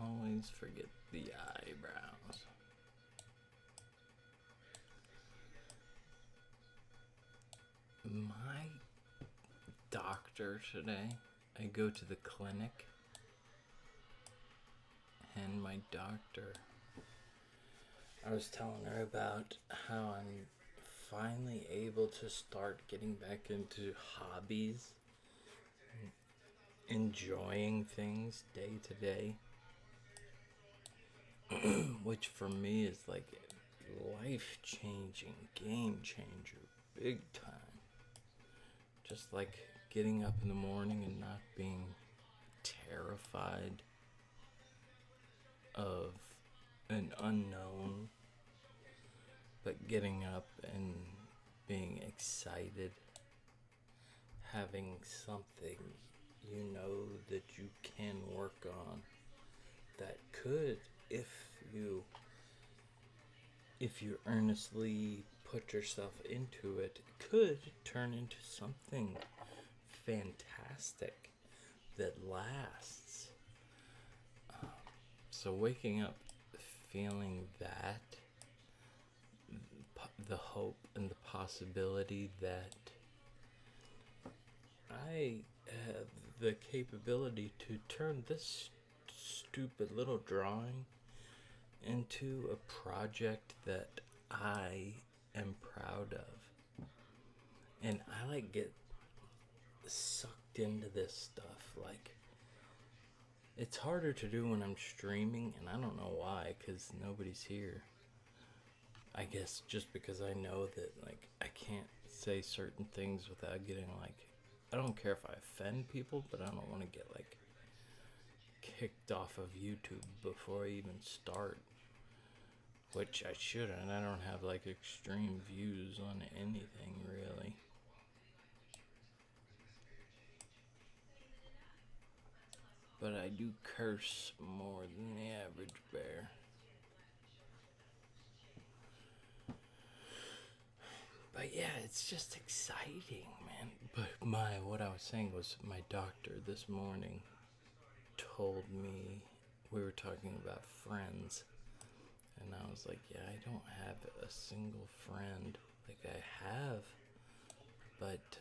Always forget the eyebrows. My doctor today, I go to the clinic, and my doctor, I was telling her about how I'm finally able to start getting back into hobbies, enjoying things day to day, which for me is like life changing, game changer, big time. Just like getting up in the morning and not being terrified of an unknown, but getting up and being excited, having something you know that you can work on that could, if you earnestly put yourself into it, could turn into something fantastic that lasts. So waking up feeling that, the hope and the possibility that I have the capability to turn this stupid little drawing into a project that I am proud of. And I like get sucked into this stuff. Like, it's harder to do when I'm streaming, and I don't know why, because nobody's here. I guess just because I know that, like, I can't say certain things without getting, like, I don't care if I offend people, but I don't want to get, like, kicked off of YouTube before I even start. Which I shouldn't. I don't have, like, extreme views on anything, really. But I do curse more than the average bear. But yeah, it's just exciting, man. But what I was saying was my doctor this morning told me, we were talking about friends, and I was like, yeah, I don't have a single friend. Like, I have, but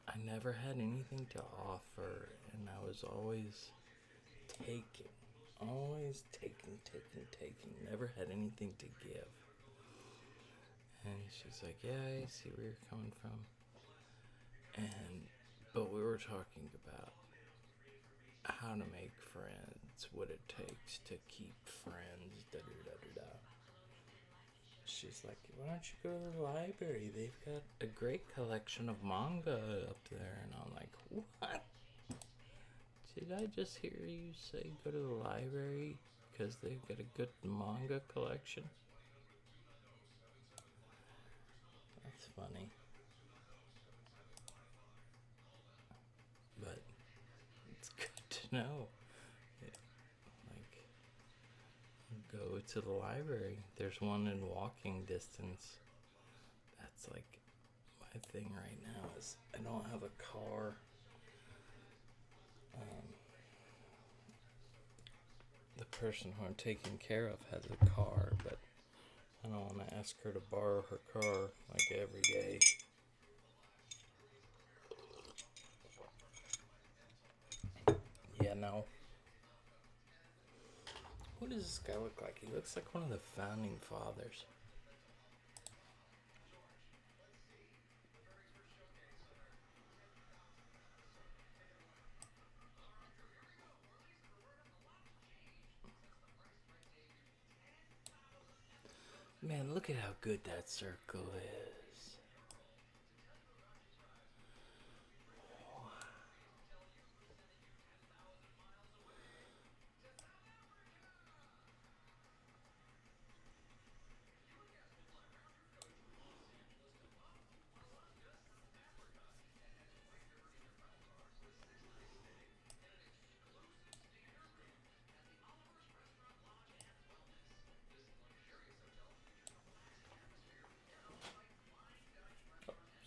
I never had anything to offer, and I was always taking, never had anything to give. And she's like, yeah, I see where you're coming from. But we were talking about how to make friends, what it takes to keep friends, da-da-da-da-da. She's like, why don't you go to the library? They've got a great collection of manga up there. And I'm like, what? Did I just hear you say go to the library because they've got a good manga collection? That's funny. But it's good to know. Like, go to the library. There's one in walking distance. That's like my thing right now is I don't have a car. The person who I'm taking care of has a car, but I don't want to ask her to borrow her car like every day. Yeah, no. What does this guy look like? He looks like one of the founding fathers. Man, look at how good that circle is.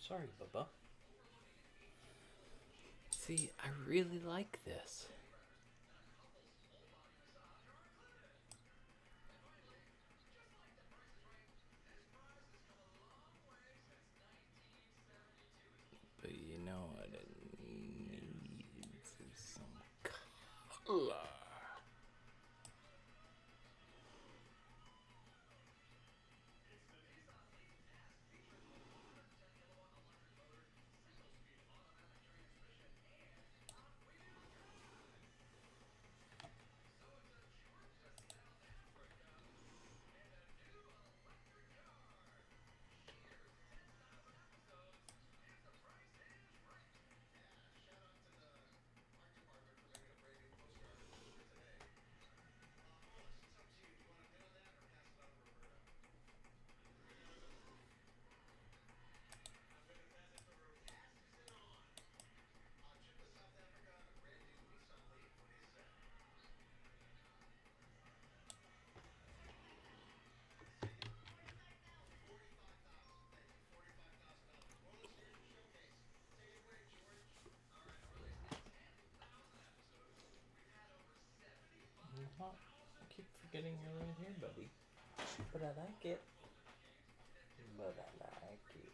Sorry, Bubba. See, I really like this. I keep forgetting you're right here, buddy. But I like it. But I like it.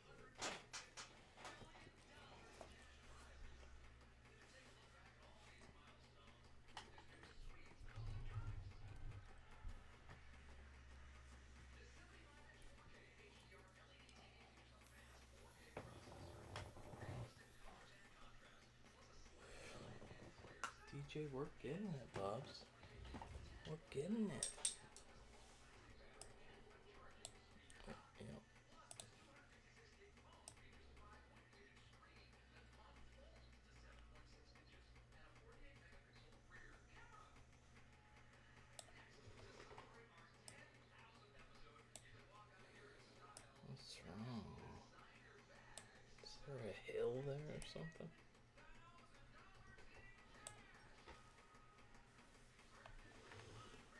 DJ, we're getting it, Bubs. We're getting it. Yep. What's wrong? Is there a hill there or something?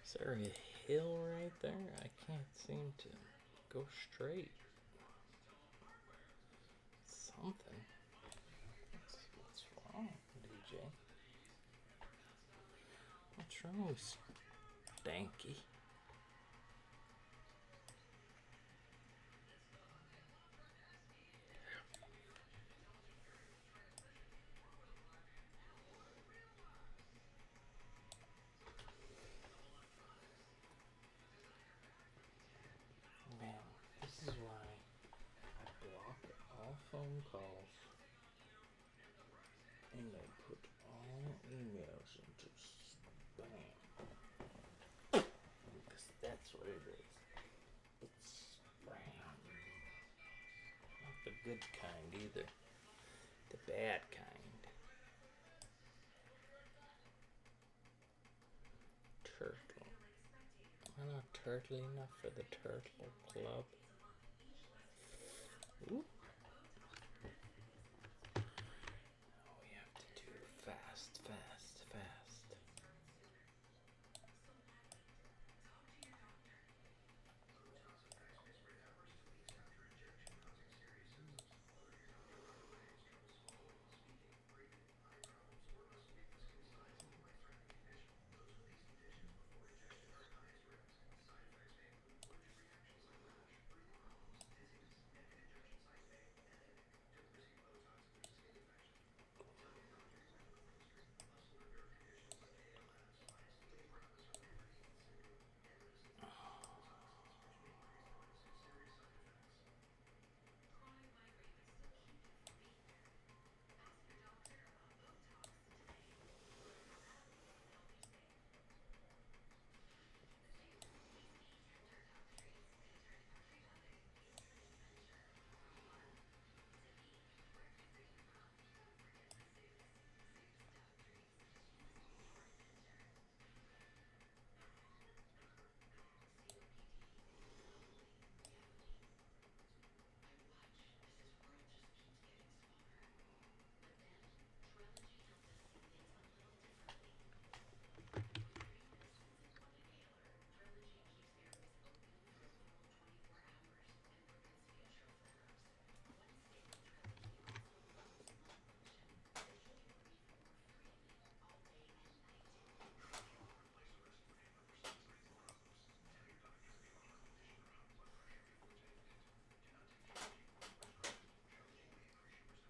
Is there a hill right there? I can't seem to go straight. Something. What's wrong, DJ? What's wrong, Stanky? Man, this is why I block all phone calls and I put all emails into spam. Because that's what it is. It's spam. Not the good kind either. The bad kind. Turtle. Am I not turtly enough for the Turtle Club? Ooh. Oh, we have to do fast, fast, fast.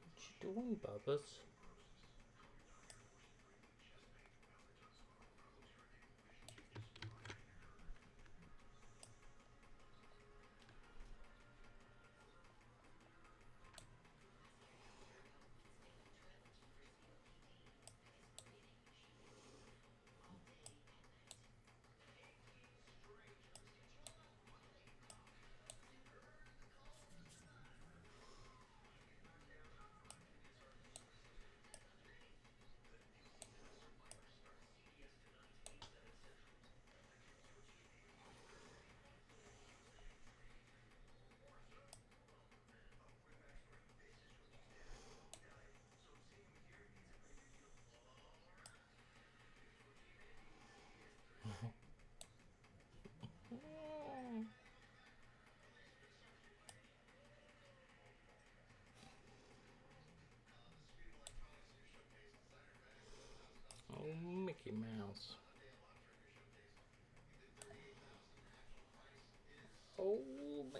What you doing, Bubba's?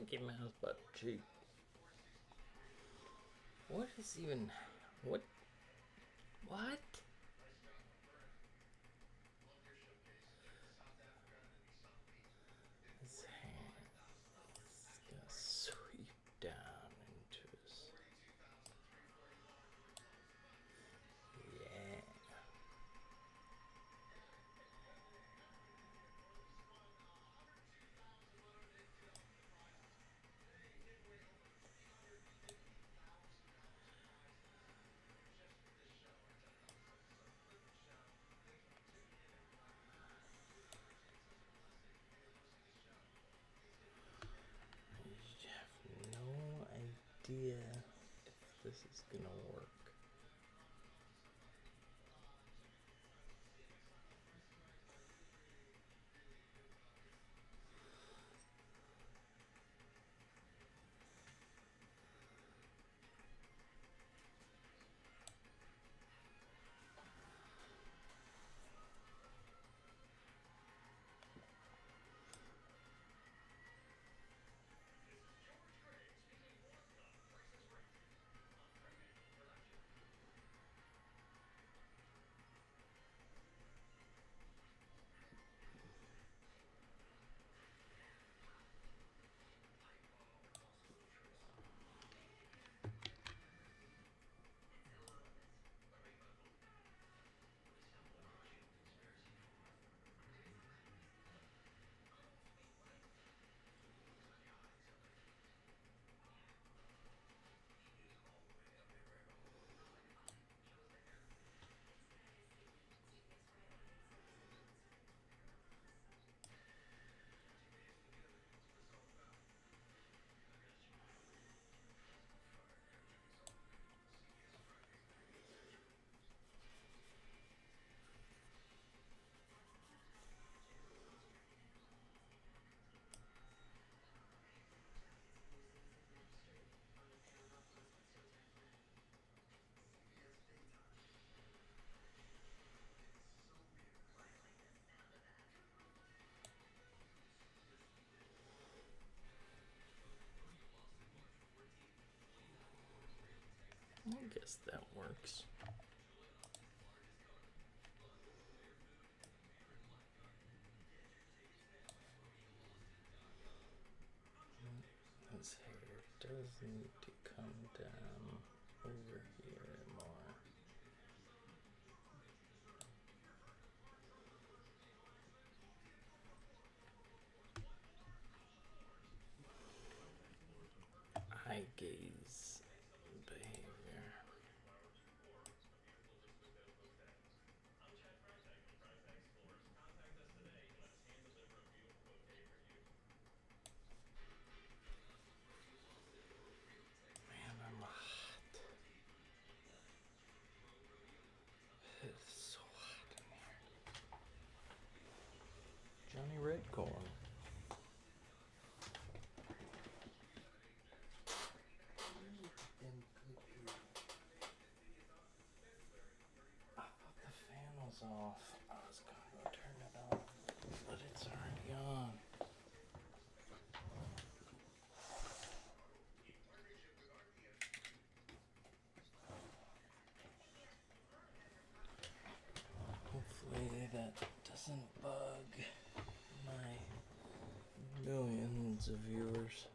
Mickey Mouse butt cheek. What is even... What? What? His hand is gonna sweep down into his... Yeah. I have no idea if this is gonna work. I guess that works. His hair does need to come down over here more. Eye gaze behavior. Man, I'm hot. It's so hot in here. Johnny Redcorn. I thought the fan was off. I was gonna go turn it on, but it's already on. Hopefully that doesn't bug my millions of viewers.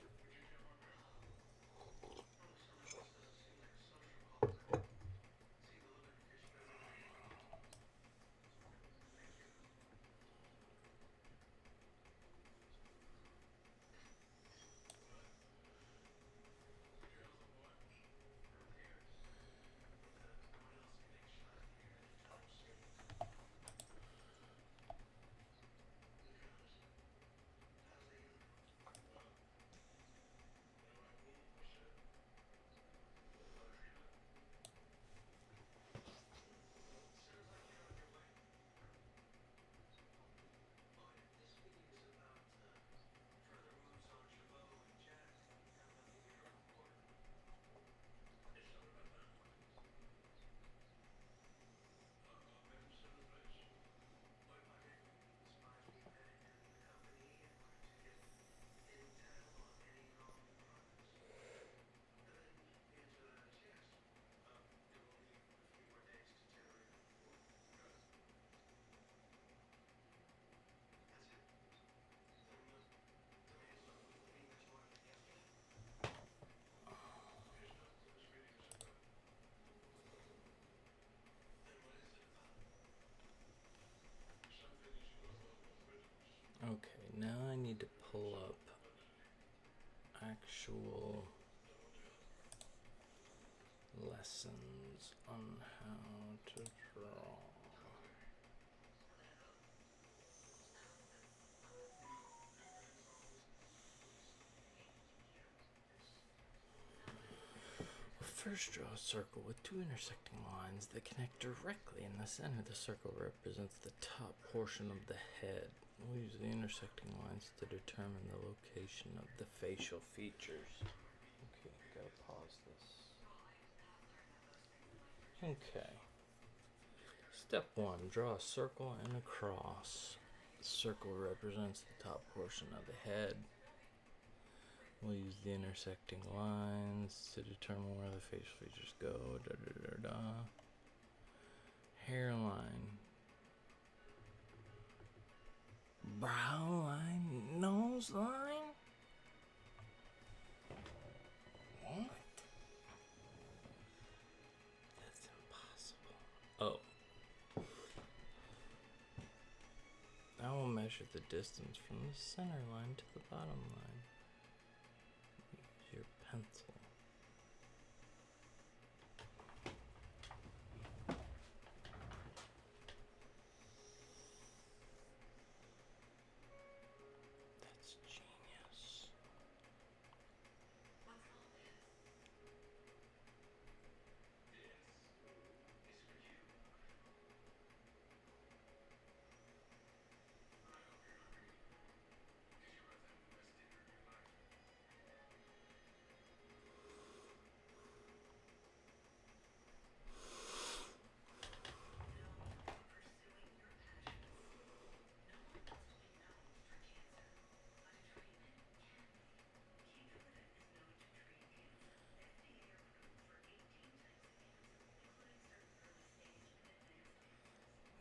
need to pull up actual lessons on how to draw. First, draw a circle with two intersecting lines that connect directly in the center. The circle represents the top portion of the head. We'll use the intersecting lines to determine the location of the facial features. Okay, gotta pause this. Okay. Step 1, draw a circle and a cross. The circle represents the top portion of the head. We'll use the intersecting lines to determine where the facial features go. Hairline. Brow line. Nose line? What? That's impossible. Oh. I will measure the distance from the center line to the bottom line. Use your pencil. That's genius.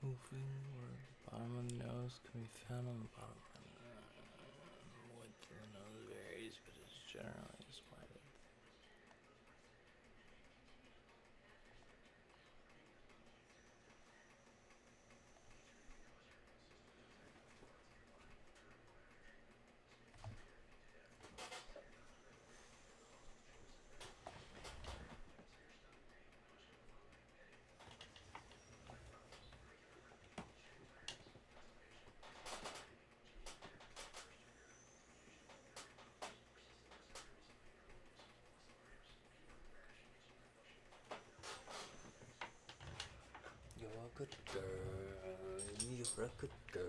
Moving where the bottom of the nose can be found on the bottom. Width of the nose varies, but it's generally as wide as. You're a good girl. You're a good girl.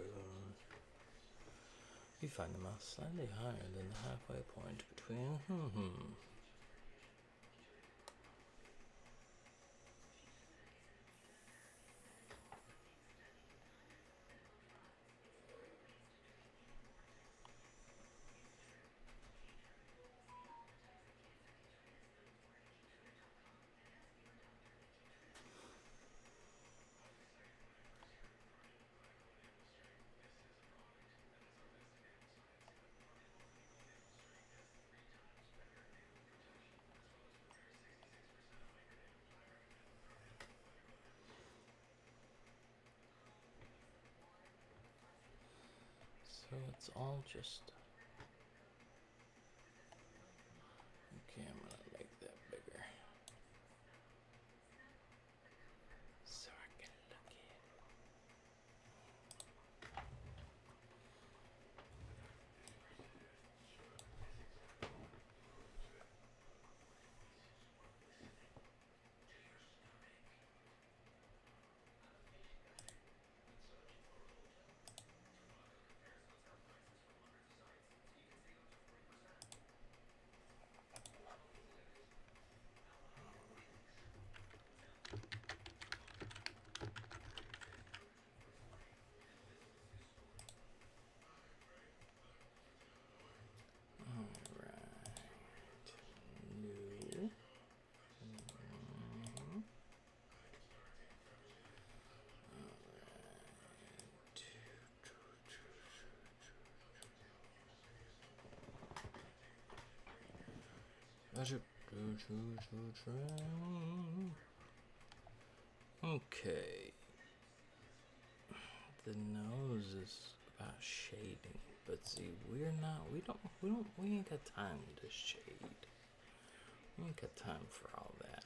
You find the mouth slightly higher than the halfway point between. So it's all just. Okay, I'm gonna make that bigger. So I can look at it. Okay. The nose is about shading. But see, we ain't got time to shade. We ain't got time for all that.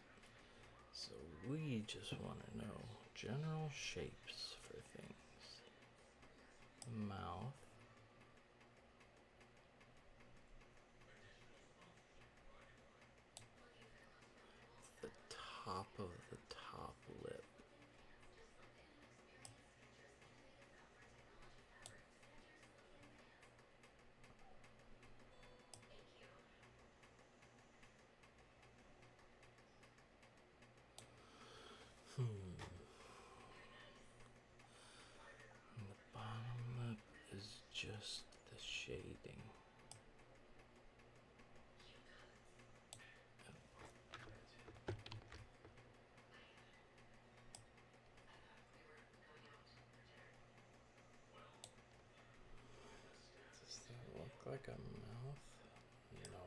So we just want to know general shapes for things. Mouth. The top of the top lip. And the bottom lip is just the shading. Does that look like a mouth? No,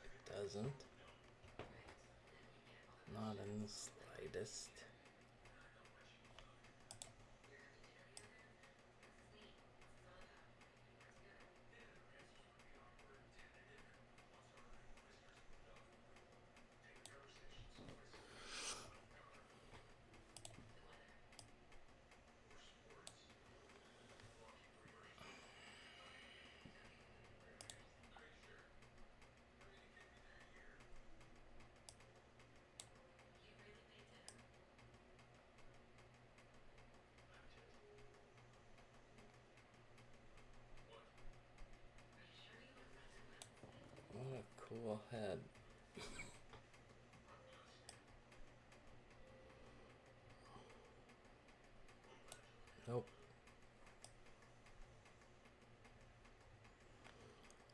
it doesn't. Not in the slightest. What a cool head. Nope.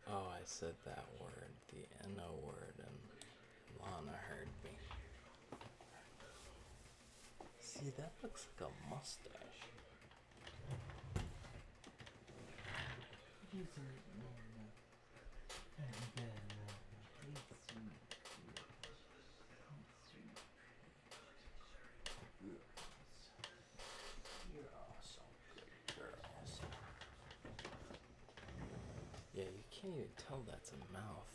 Oh, I said that word, the N-O word, and Lana heard me. See, that looks like a mustache. You're awesome, good girls. Yeah, you can't even tell that's a mouth.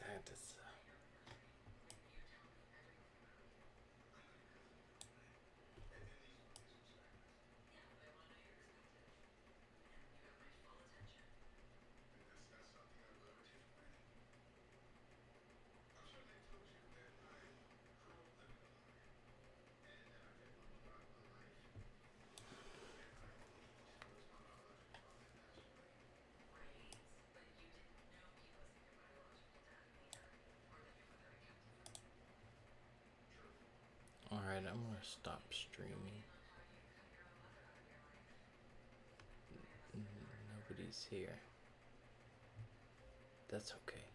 That is. Alright, I'm gonna stop streaming. Nobody's here. That's okay.